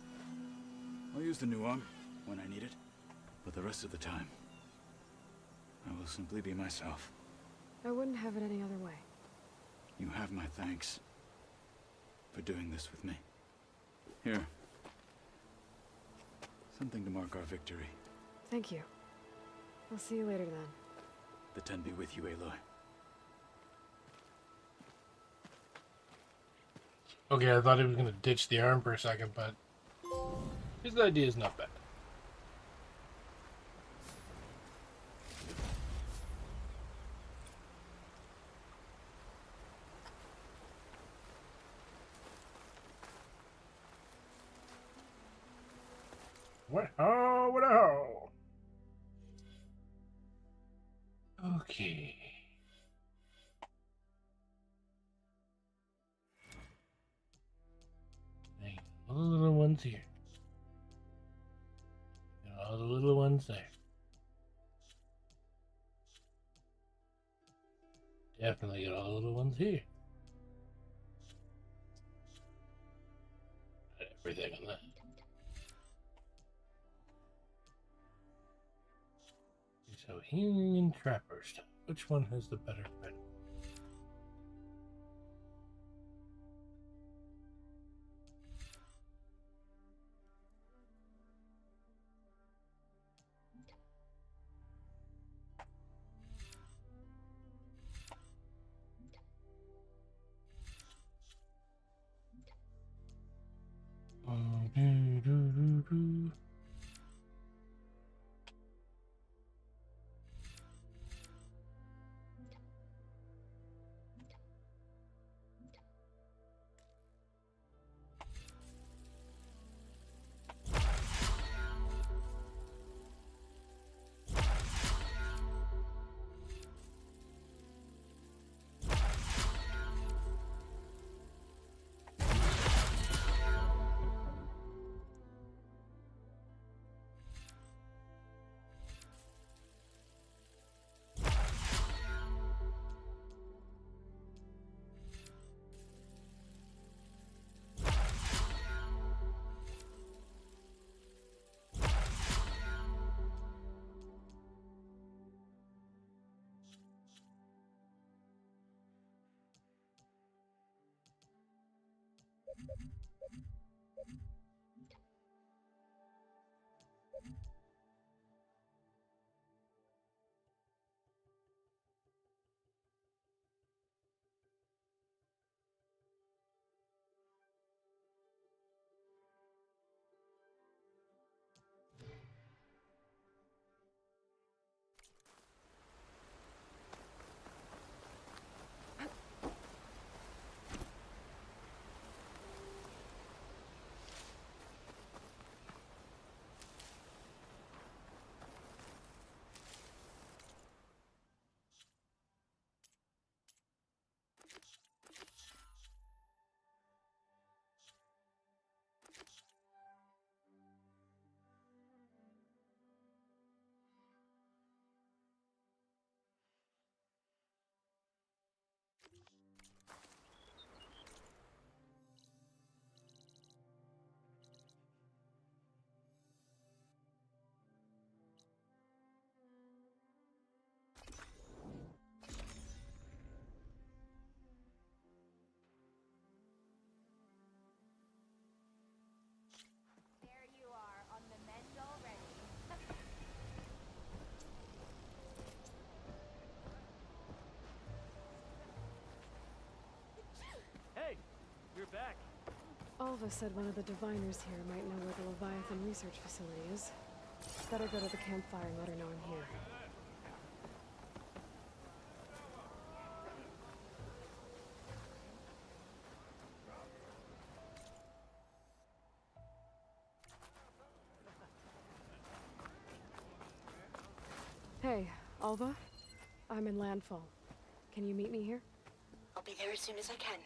I'll use the new arm when I need it, but the rest of the time, I will simply be myself. I wouldn't have it any other way. You have my thanks for doing this with me. Here. Something to mark our victory. Thank you. I'll see you later then. The Ten be with you, Aloy. Okay, I thought he was gonna ditch the arm for a second, but his idea is not bad. What-ho, what-ho. Okay. Hey, all the little ones here. And all the little ones there. Definitely got all the little ones here. Got everything on that. So healing and trapper stuff. Which one has the better fit? Do. You're back. Alva said one of the diviners here might know where the Leviathan research facility is. Better go to the campfire and let her know I'm here. Hey, Alva? I'm in Landfall. Can you meet me here? I'll be there as soon as I can.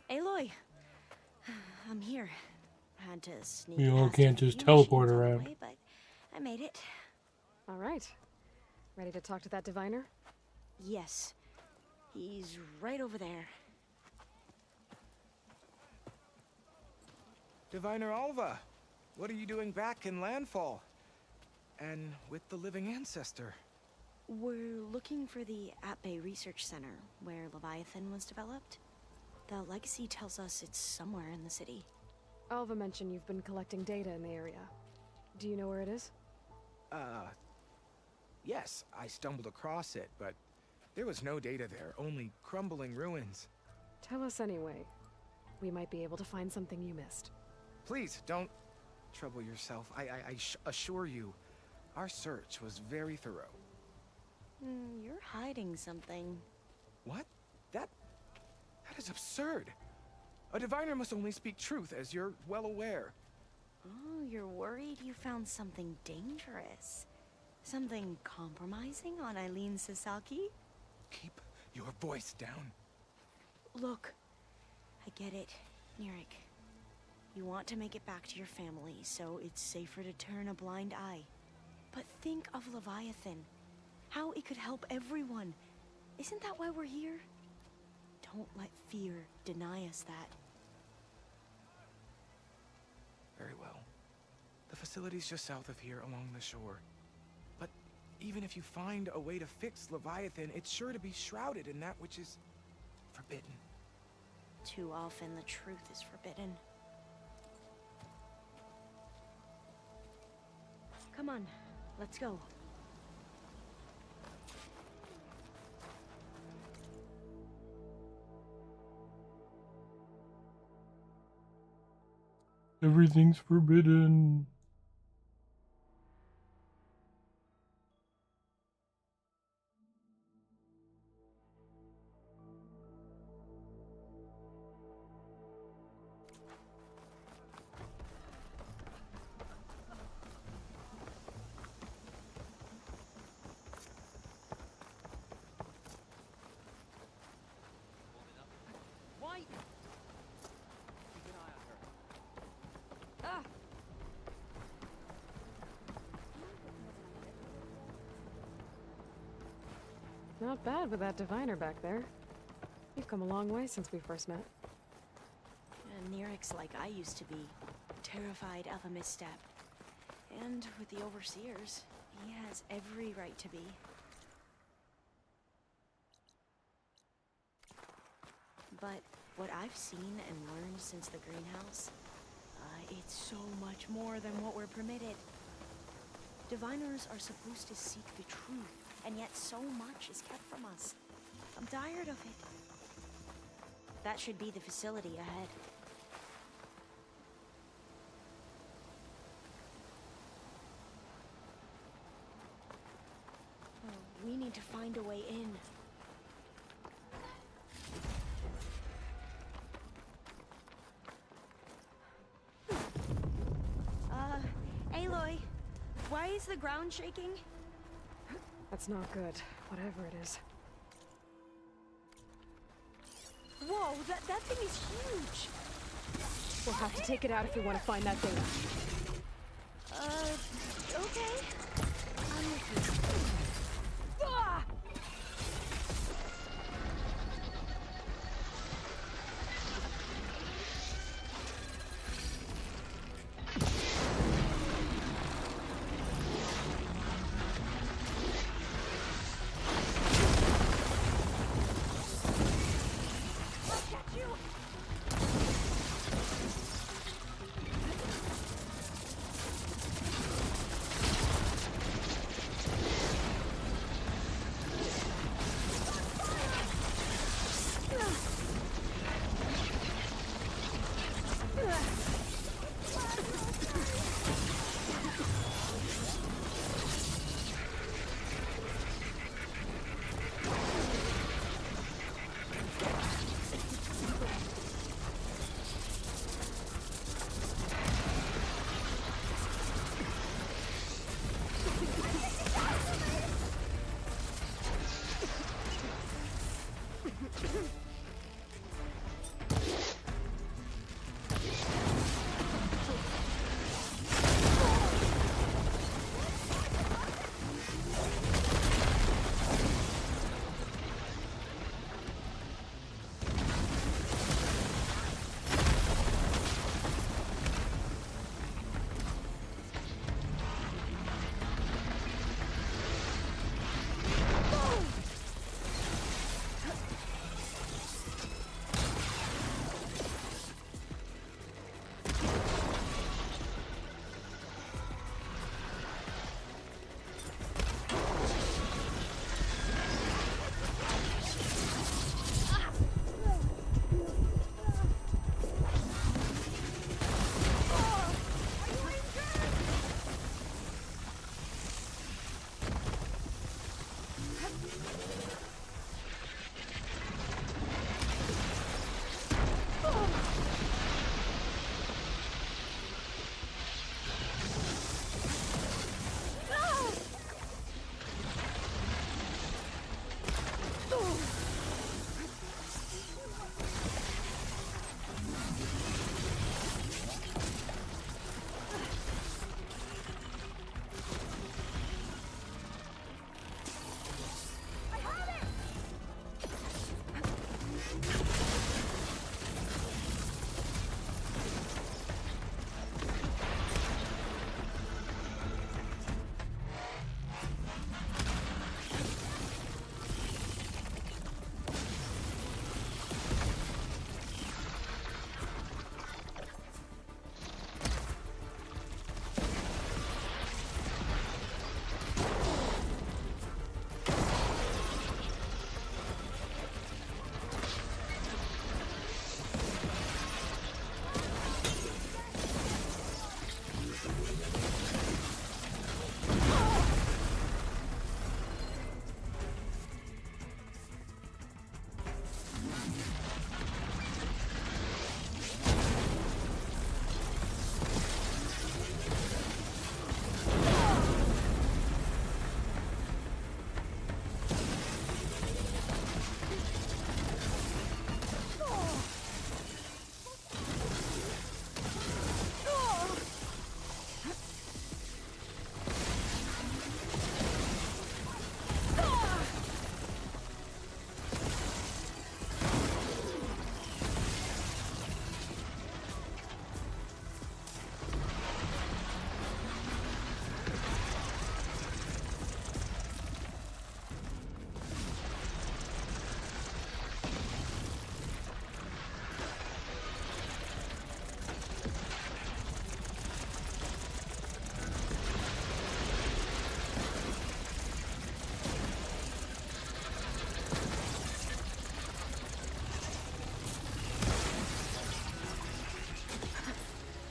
Aloy, I'm here. Had to sneak You all past can't a few just teleport machines on the around. way, but I made it. All right. Ready to talk to that diviner? Yes. He's right over there. Diviner Alva, what are you doing back in Landfall? And with the living ancestor? We're looking for the At-Bay Research Center, where Leviathan was developed. The legacy tells us it's somewhere in the city. Alva mentioned you've been collecting data in the area. Do you know where it is? Yes, I stumbled across it, but there was no data there, only crumbling ruins. Tell us anyway. We might be able to find something you missed. Please, don't trouble yourself. I assure you, our search was very thorough. You're hiding something. What? That is absurd. A diviner must only speak truth, as you're well aware. Oh, you're worried you found something dangerous? Something compromising on Eileen Sasaki? Keep your voice down. Look, I get it, Nirik. You want to make it back to your family, so it's safer to turn a blind eye. But think of Leviathan. How it could help everyone. Isn't that why we're here? Don't let fear deny us that. Very well. The facility's just south of here, along the shore. But even if you find a way to fix Leviathan, it's sure to be shrouded in that which is forbidden. Too often the truth is forbidden. Come on, let's go. Everything's forbidden. Why? Keep an eye on her. Ah! Not bad with that diviner back there. You've come a long way since we first met. Nirik's like I used to be, terrified of a misstep. And with the Overseers, he has every right to be. But what I've seen and learned since the greenhouse, it's so much more than what we're permitted. Diviners are supposed to seek the truth, and yet so much is kept from us. I'm tired of it. That should be the facility ahead. We need to find a way in. Aloy, why is the ground shaking? That's not good, whatever it is. Whoa, that thing is huge! We'll have to take it out if we want to find that data. Okay. I'm with you. Ah!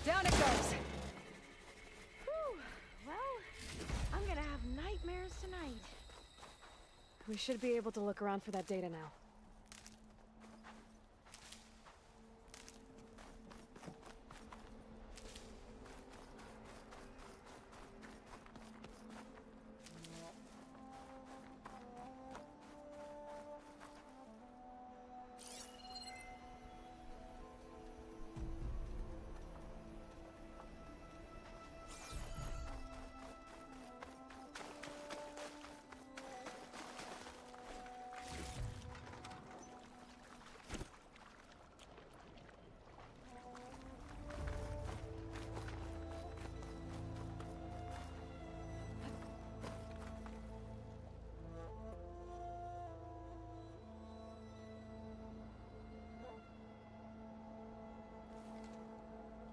Down it goes. Whew. Well, I'm gonna have nightmares tonight. We should be able to look around for that data now.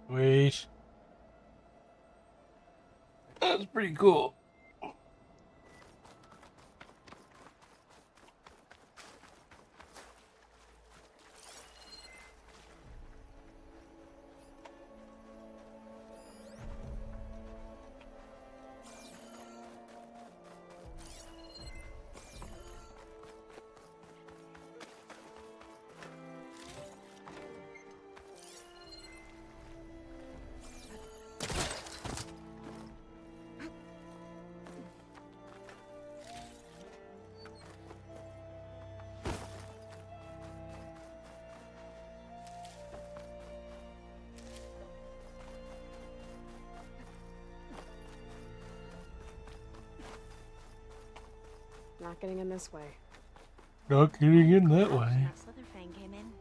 Wait. That's pretty cool. Not getting in this way. Not getting in that way. That Slitherfang came in.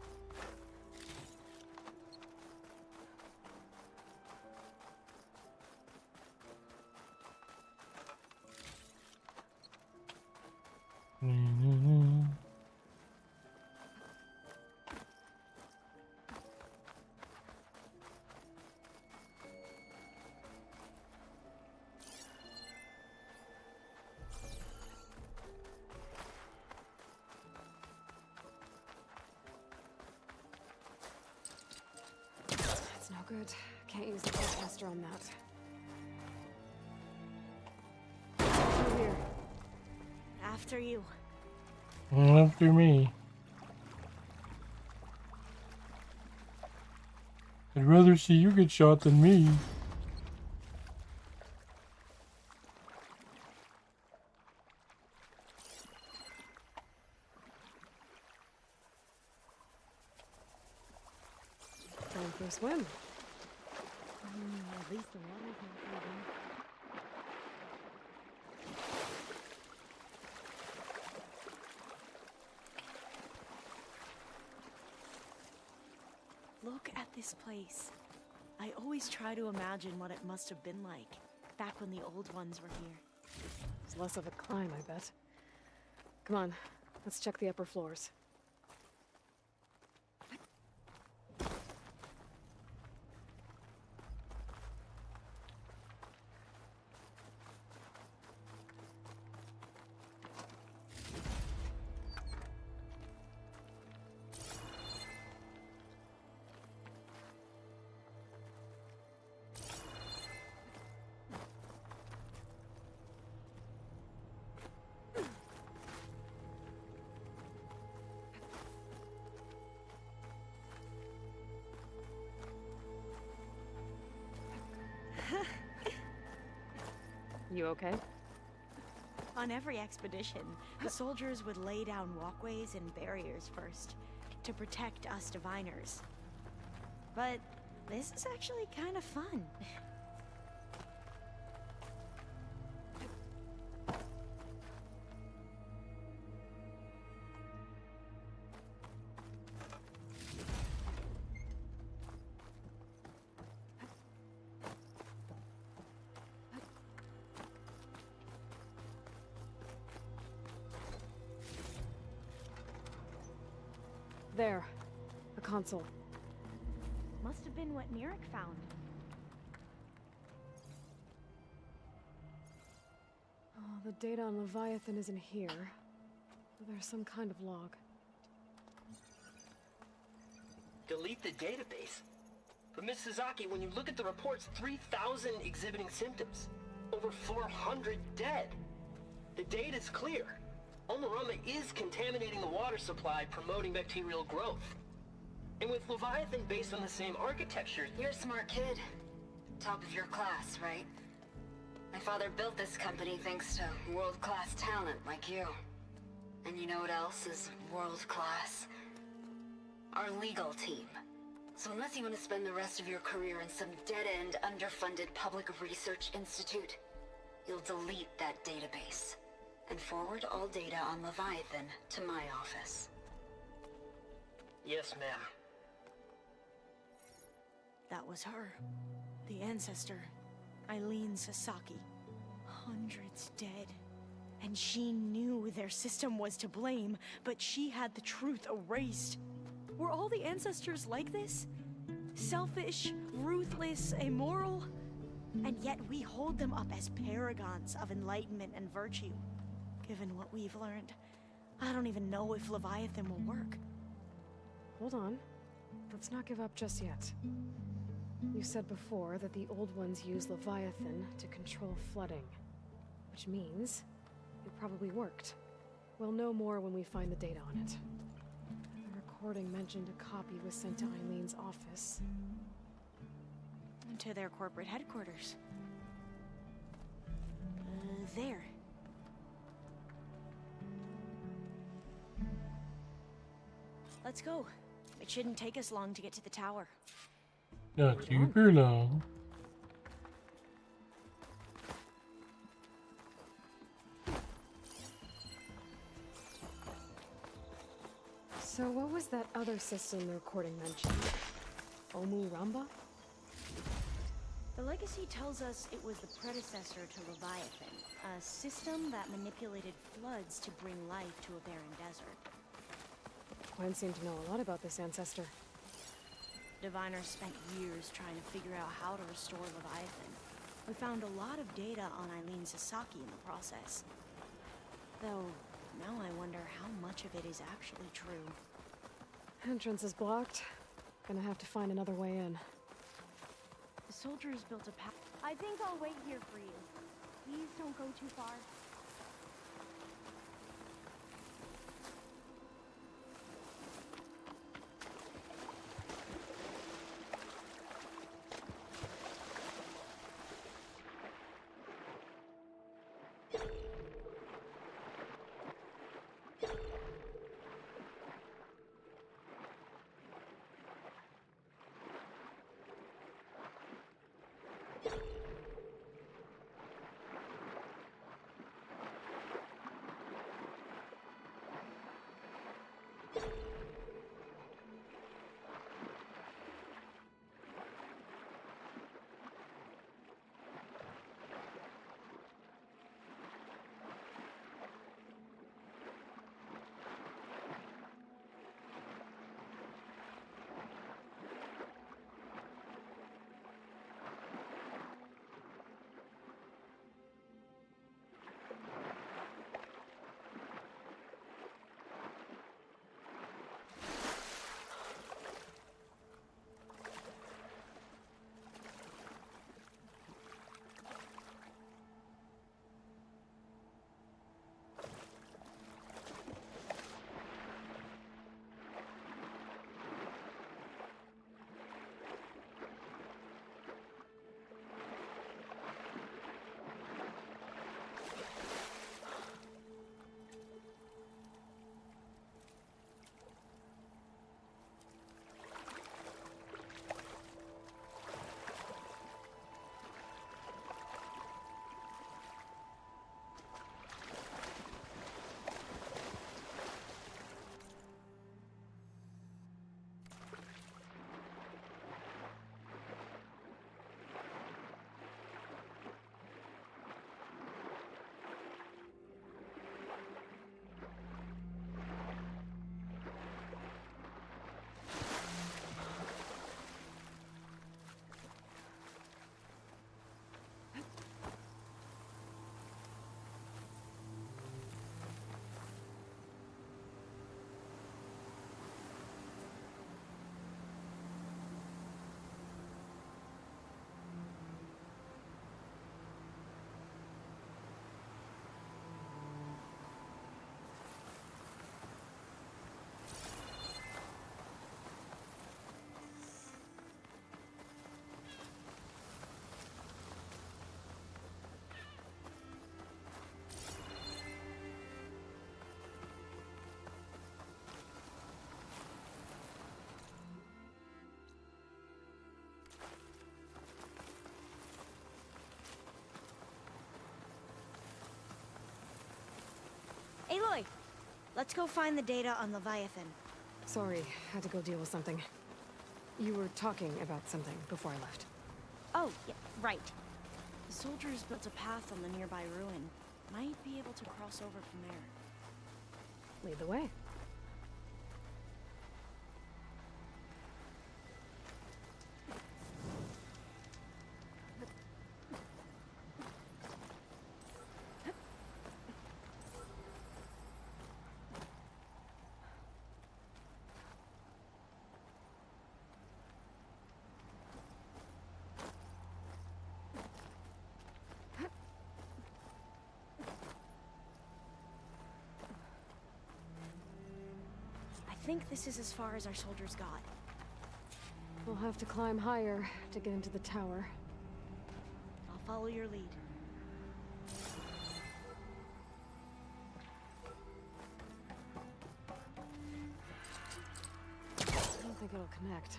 That's no good. Can't use the caster on that. Through here. After you. Not through me. I'd rather see you get shot than me. Time for a swim. At least the water's not freezing. Look at this place. I always try to imagine what it must have been like back when the old ones were here. It's less of a climb, I bet. Come on, let's check the upper floors. You okay? On every expedition, the soldiers would lay down walkways and barriers first to protect us diviners. But this is actually kind of fun. There. A console. Must have been what Nirik found. Oh, the data on Leviathan isn't here. There's some kind of log. Delete the database. But Miss Sasaki, when you look at the reports, 3,000 exhibiting symptoms. Over 400 dead. The data's clear. Omarama is contaminating the water supply, promoting bacterial growth. And with Leviathan based on the same architecture... You're a smart kid. Top of your class, right? My father built this company thanks to world-class talent like you. And you know what else is world-class? Our legal team. So unless you want to spend the rest of your career in some dead-end, underfunded public research institute, you'll delete that database. And forward all data on Leviathan to my office. Yes, ma'am. That was her. The ancestor. Eileen Sasaki. Hundreds dead. And she knew their system was to blame, but she had the truth erased. Were all the ancestors like this? Selfish, ruthless, immoral? And yet we hold them up as paragons of enlightenment and virtue. Given what we've learned, I don't even know if Leviathan will work. Hold on. Let's not give up just yet. You said before that the old ones use Leviathan to control flooding. Which means it probably worked. We'll know more when we find the data on it. The recording mentioned a copy was sent to Eileen's office. To their corporate headquarters. There. Let's go. It shouldn't take us long to get to the tower. Not super long. So what was that other system the recording mentioned? Omuramba? The legacy tells us it was the predecessor to Leviathan, a system that manipulated floods to bring life to a barren desert. Quinn seemed to know a lot about this ancestor. Diviners spent years trying to figure out how to restore Leviathan. We found a lot of data on Eileen Sasaki in the process. Though, now I wonder how much of it is actually true. Entrance is blocked. Gonna have to find another way in. The soldiers built a path. I think I'll wait here for you. Please don't go too far. Aloy, let's go find the data on Leviathan. Sorry, had to go deal with something. You were talking about something before I left. Oh, yeah, right. The soldiers built a path on the nearby ruin. Might be able to cross over from there. Lead the way. I think this is as far as our soldiers got. We'll have to climb higher to get into the tower. I'll follow your lead. I don't think it'll connect.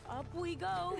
Up we go!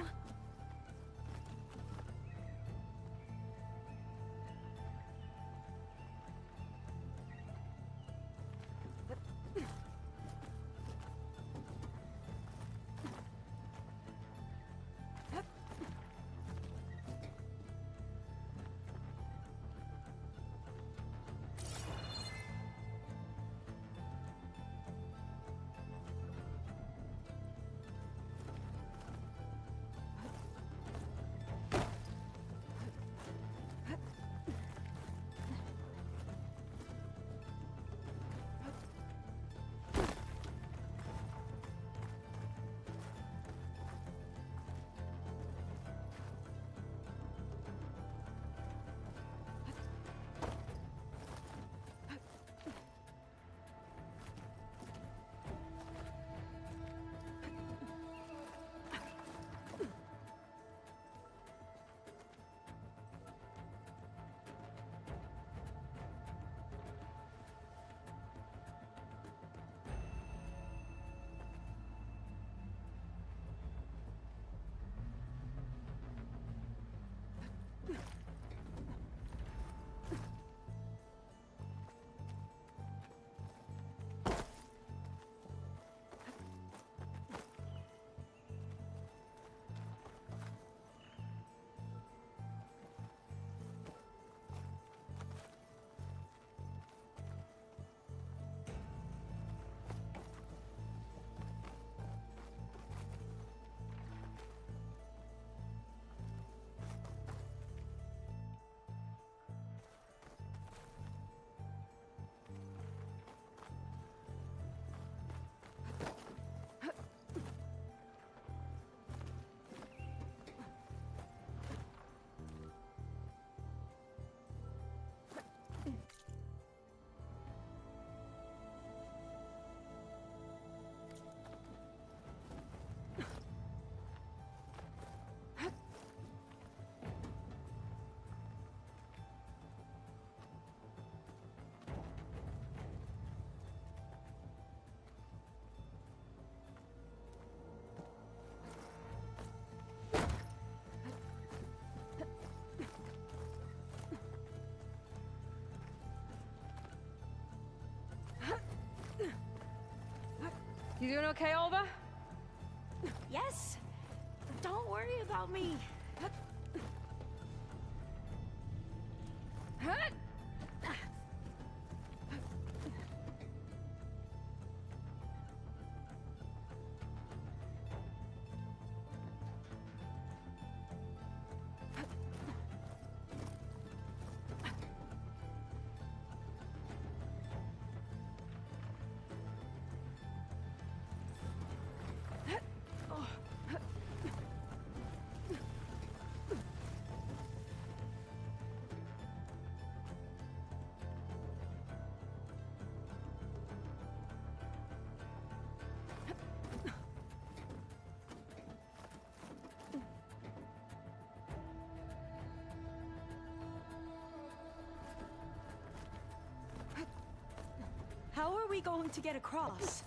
You doing okay, Olva? Yes! Don't worry about me. going to get across?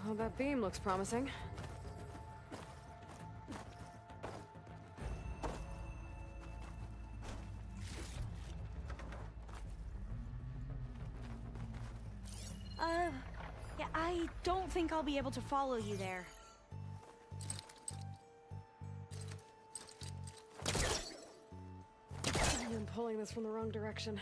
Oh, that beam looks promising. Yeah, I don't think I'll be able to follow you there. I'm pulling this from the wrong direction.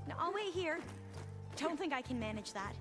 No, I'll wait here. Don't think I can manage that.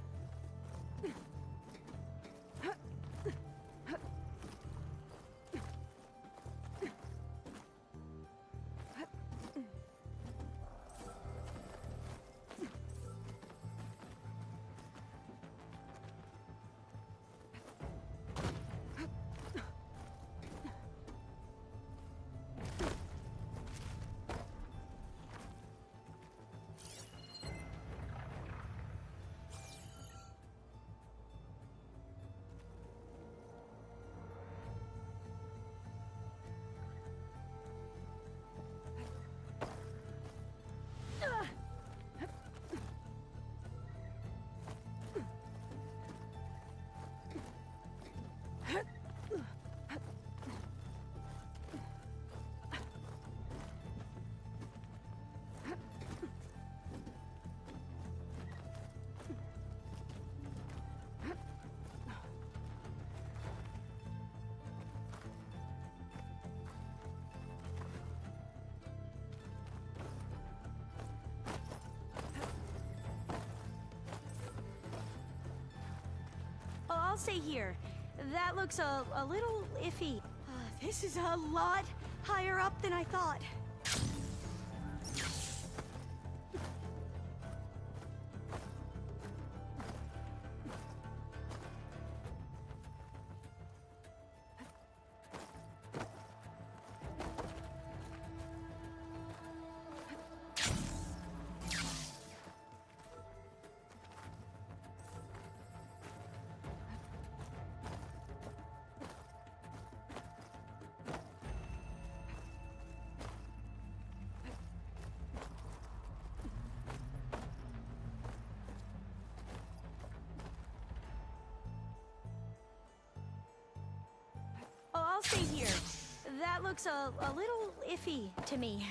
I'll stay here. That looks a little iffy. This is a lot higher up than I thought. I'll stay here. That looks a little iffy to me.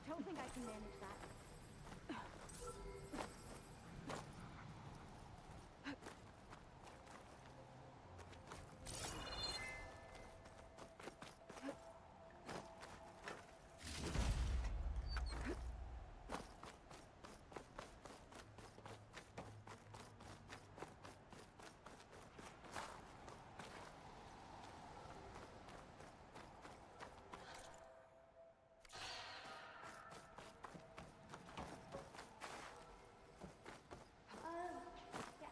Don't think I can manage that.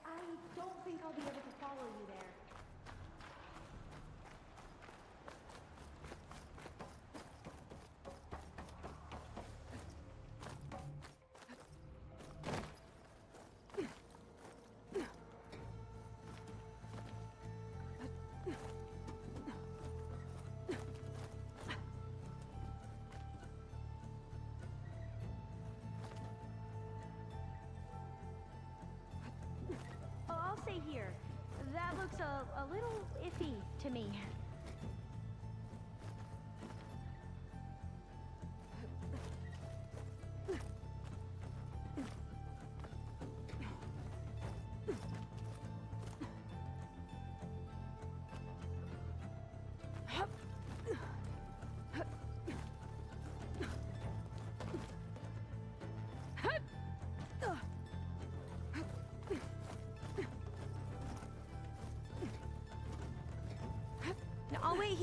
I don't think I'll be able to follow you there. I'll stay here. That looks a little iffy to me.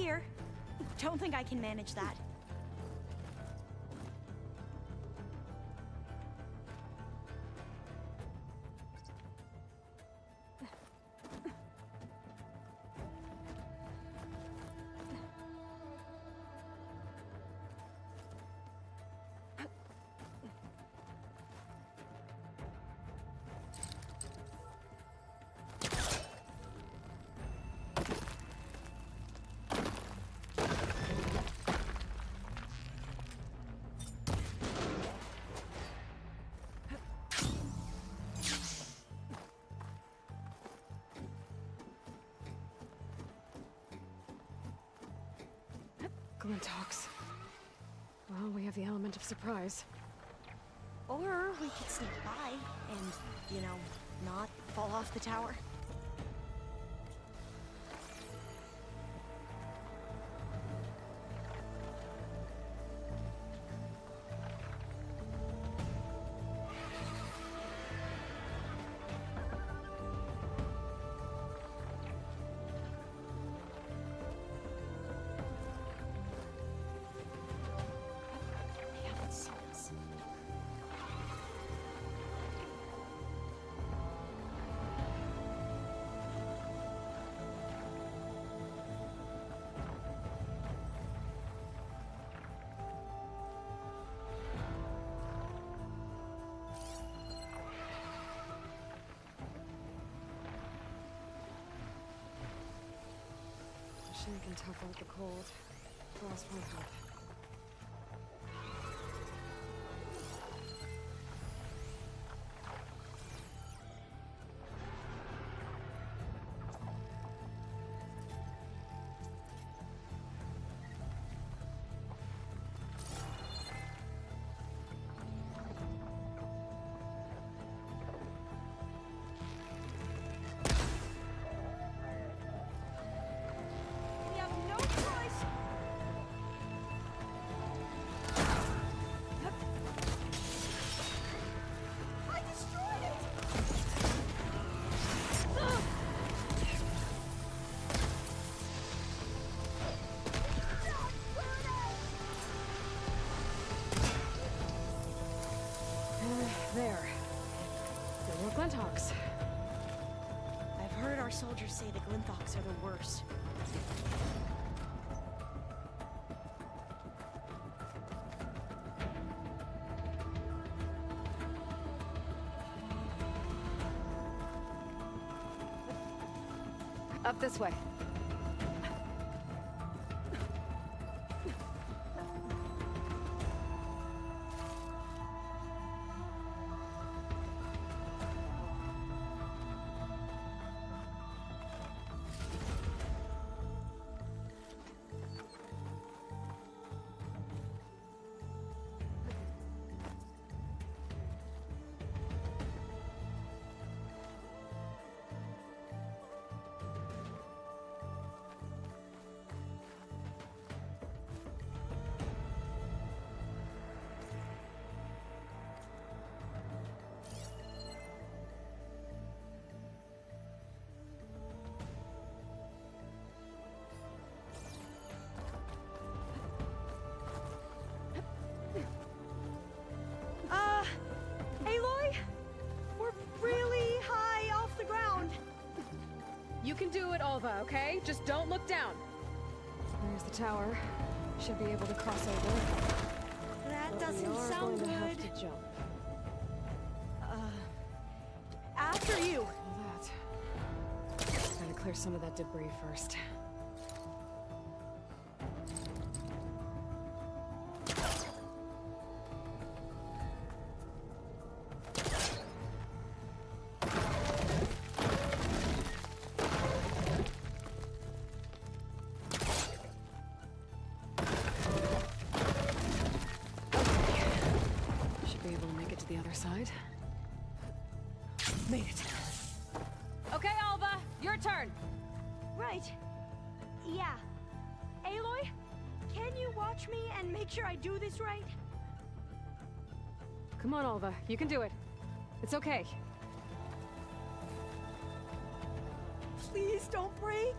here. Don't think I can manage that. Glintox. Well, we have the element of surprise. Or we could sneak by and, you know, not fall off the tower. She can tough out the cold. Last one help. There. There were Glintox. I've heard our soldiers say the Glintox are the worst. Up this way. Aloy? We're really high off the ground. You can do it, Alva, okay? Just don't look down. There's the tower. Should be able to cross over. That But doesn't we are sound going to have good. to jump. After you. All that. Gotta clear some of that debris first. The other side. Made it. Okay, Alva, your turn. Right. Yeah. Aloy, can you watch me and make sure I do this right? Come on, Alva, you can do it. It's okay. Please don't break.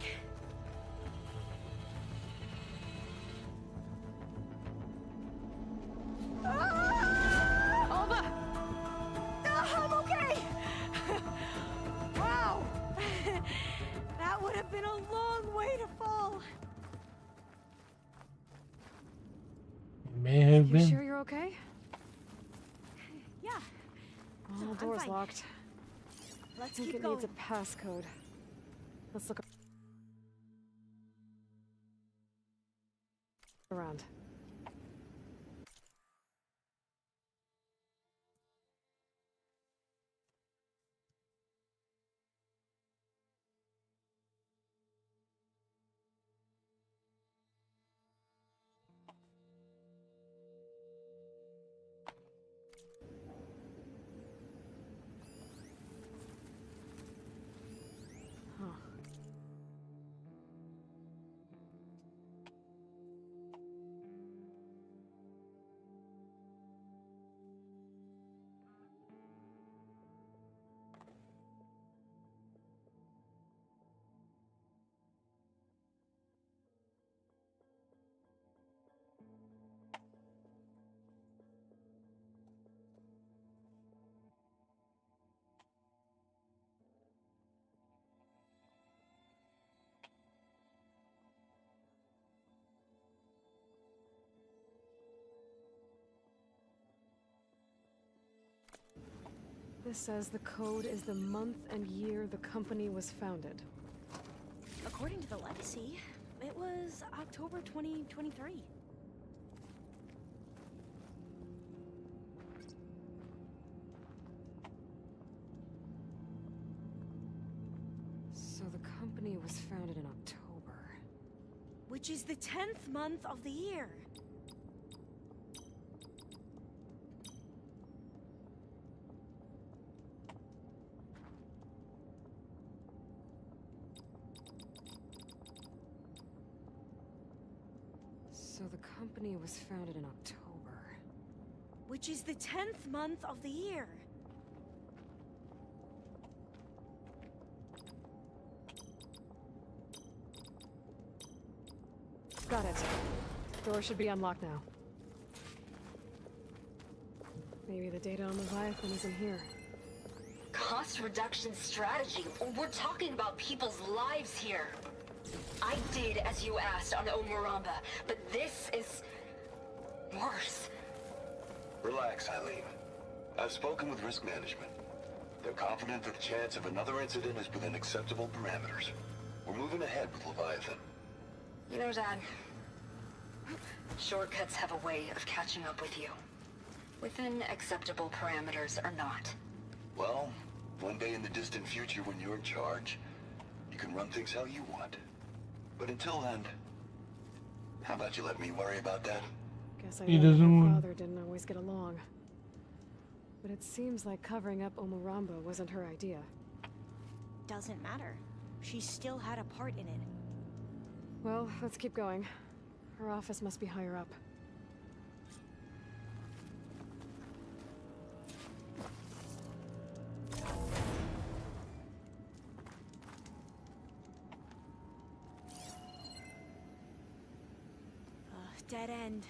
have You been. sure you're okay? Yeah. Oh, I'm door's fine. locked. Let's I think keep it going. needs a passcode. Let's look around. Huh. This says the code is the month and year the company was founded. According to the legacy, it was October 2023. So the company was founded in October. Which is the 10th month of the year. So the company was founded in October. Which is the 10th month of the year. Got it. Door should be unlocked now. Maybe the data on Leviathan isn't here. Cost reduction strategy? We're talking about people's lives here. I did as you asked on Omuramba, but this is worse. Relax, Eileen. I've spoken with risk management. They're confident that the chance of another incident is within acceptable parameters. We're moving ahead with Leviathan. You know, Dad, shortcuts have a way of catching up with you. Within acceptable parameters or not. Well, one day in the distant future when you're in charge, you can run things how you want. But until then, how about you let me worry about that? Guess I He know that doesn't her want- father didn't always get along. But it seems like covering up Omuramba wasn't her idea. Doesn't matter. She still had a part in it. Well, let's keep going. Her office must be higher up. Dead end.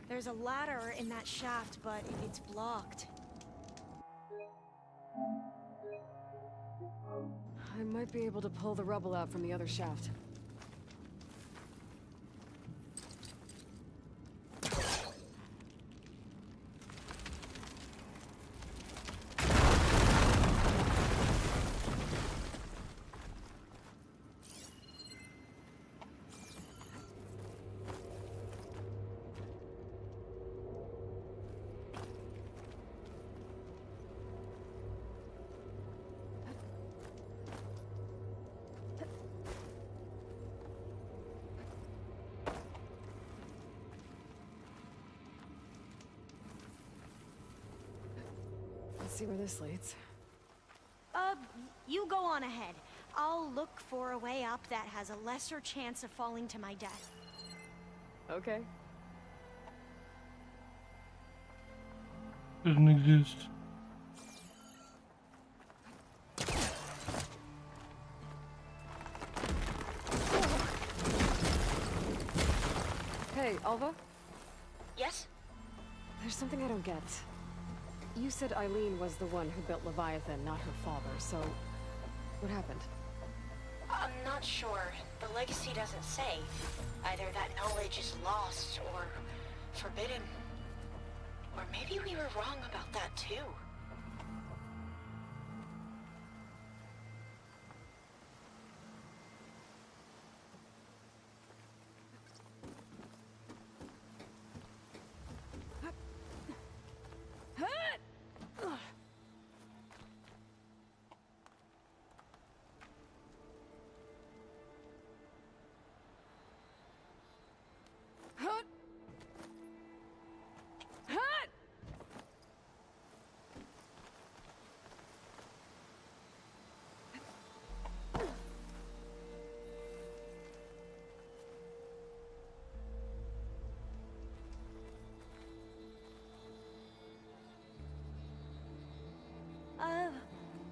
There's a ladder in that shaft, but it's blocked. I might be able to pull the rubble out from the other shaft. Let's see where this leads. You go on ahead. I'll look for a way up that has a lesser chance of falling to my death. Okay. Doesn't exist. Hey, Alva? Yes? There's something I don't get. You said Eileen was the one who built Leviathan, not her father, so... what happened? I'm not sure. The legacy doesn't say. Either that knowledge is lost or forbidden. Or maybe we were wrong about that too.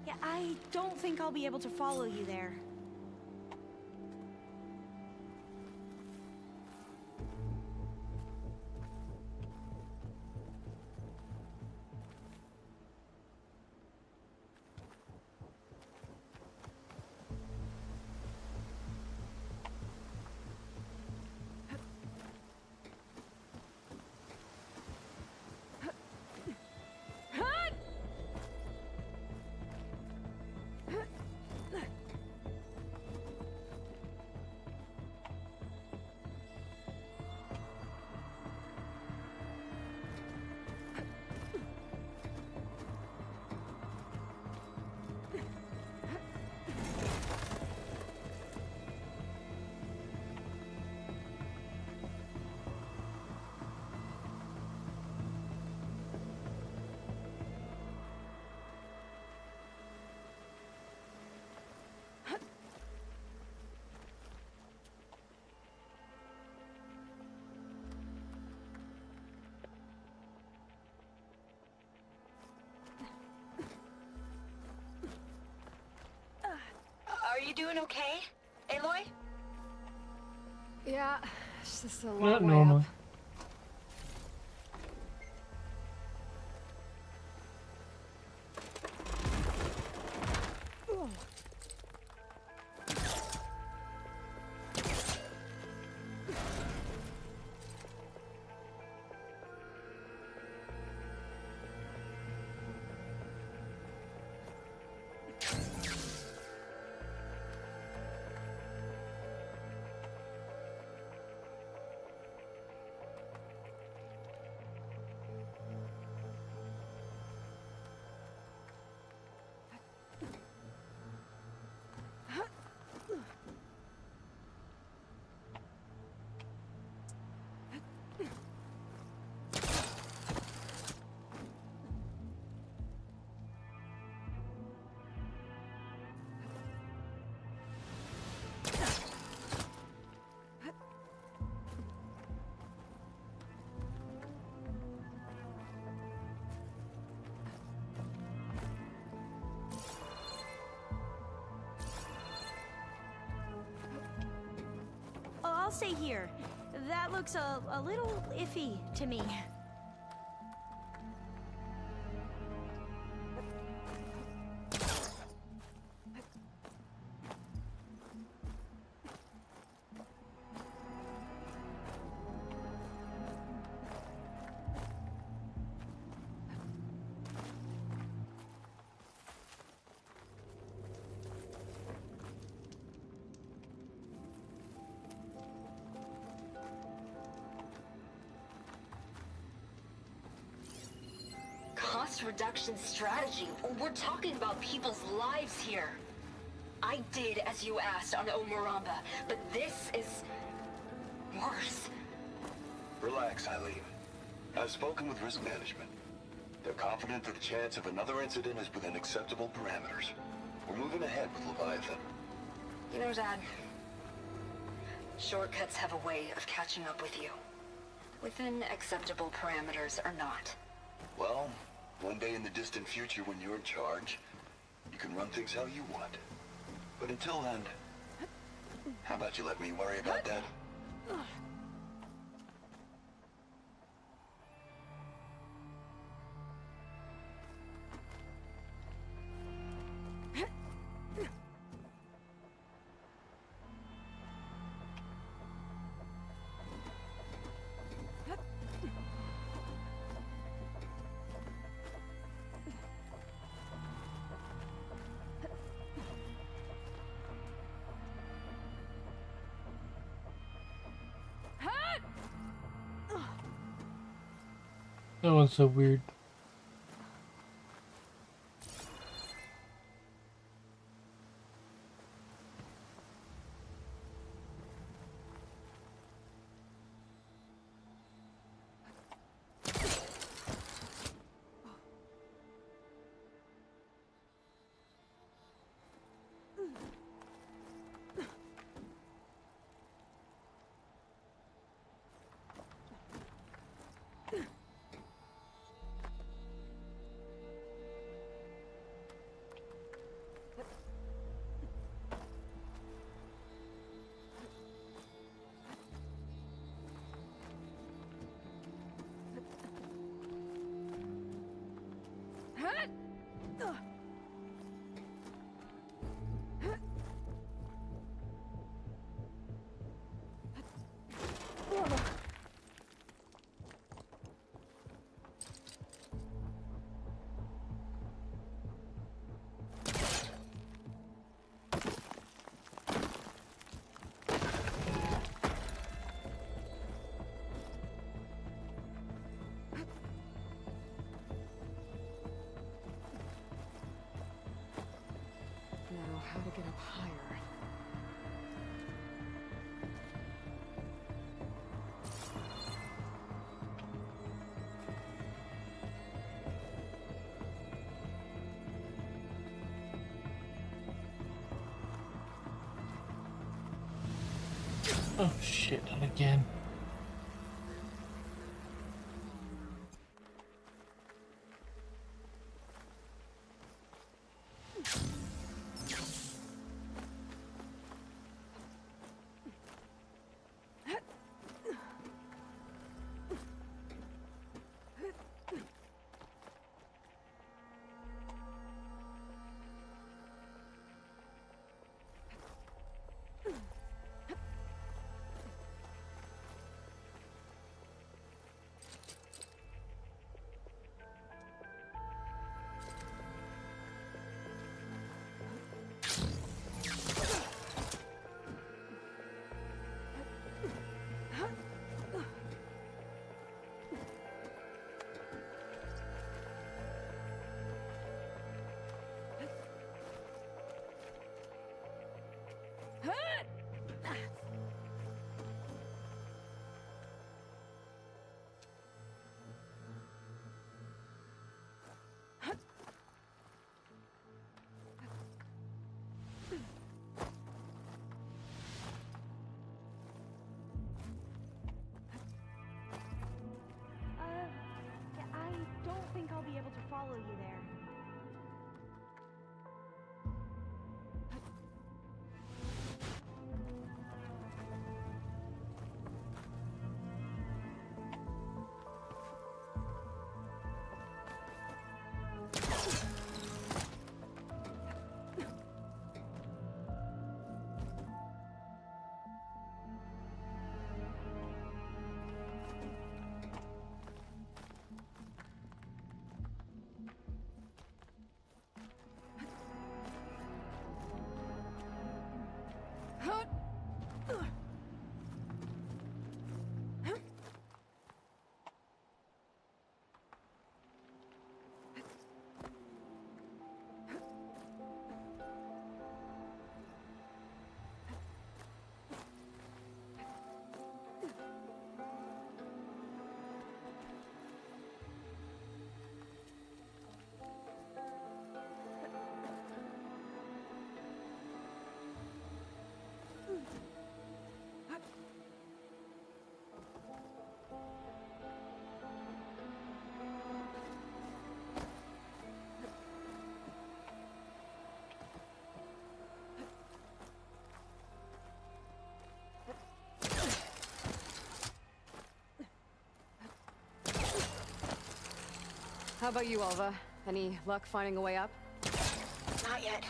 Yeah, I don't think I'll be able to follow you there. Are you doing okay, Aloy? Yeah, it's just a long Not way normal. up. I'll stay here. That looks a little iffy to me. Cost reduction strategy. We're talking about people's lives here. I did as you asked on Omaramba, but this is worse. Relax, Eileen. I've spoken with risk management. They're confident that the chance of another incident is within acceptable parameters. We're moving ahead with Leviathan. You know, Dad, shortcuts have a way of catching up with you. Within acceptable parameters or not. Well, one day in the distant future when you're in charge, you can run things how you want. But until then, how about you let me worry about that? That one's so weird. Now, how to get up higher? Oh shit, not again. I don't think I'll be able to follow you there. How about you, Alva? Any luck finding a way up? Not yet.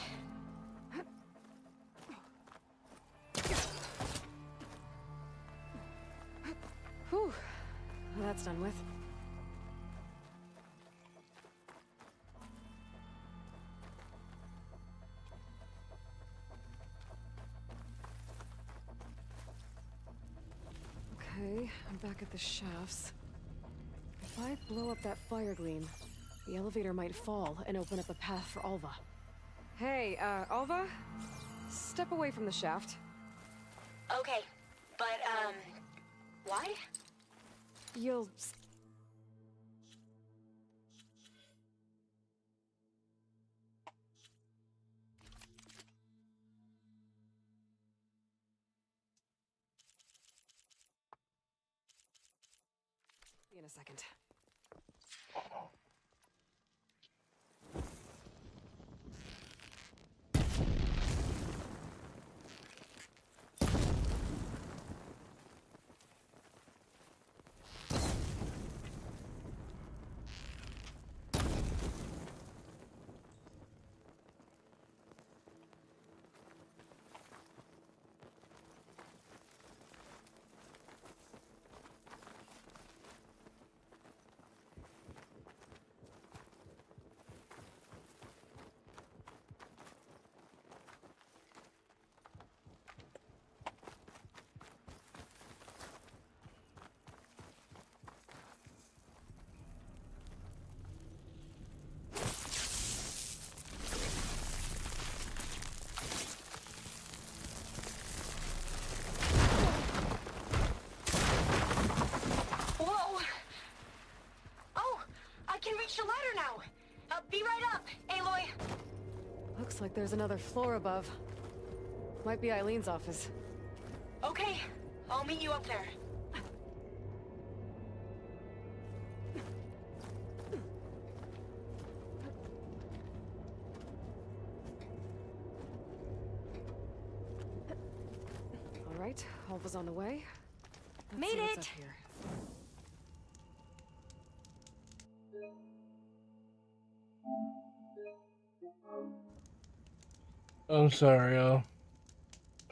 Whew. Well, that's done with. Okay, I'm back at the shafts. If I blow up that fire gleam, the elevator might fall and open up a path for Alva. Hey, Alva? Step away from the shaft. Okay, but, why? You'll... in a second. The ladder now! Be right up, Aloy! Looks like there's another floor above. Might be Eileen's office. Okay, I'll meet you up there. All right, Alva's on the way. Let's Made see what's it! up here. I'm sorry, y'all.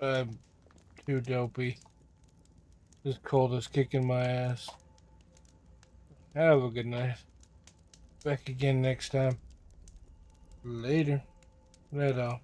I'm too dopey. This cold is kicking my ass. Have a good night. Back again next time. Later. Later.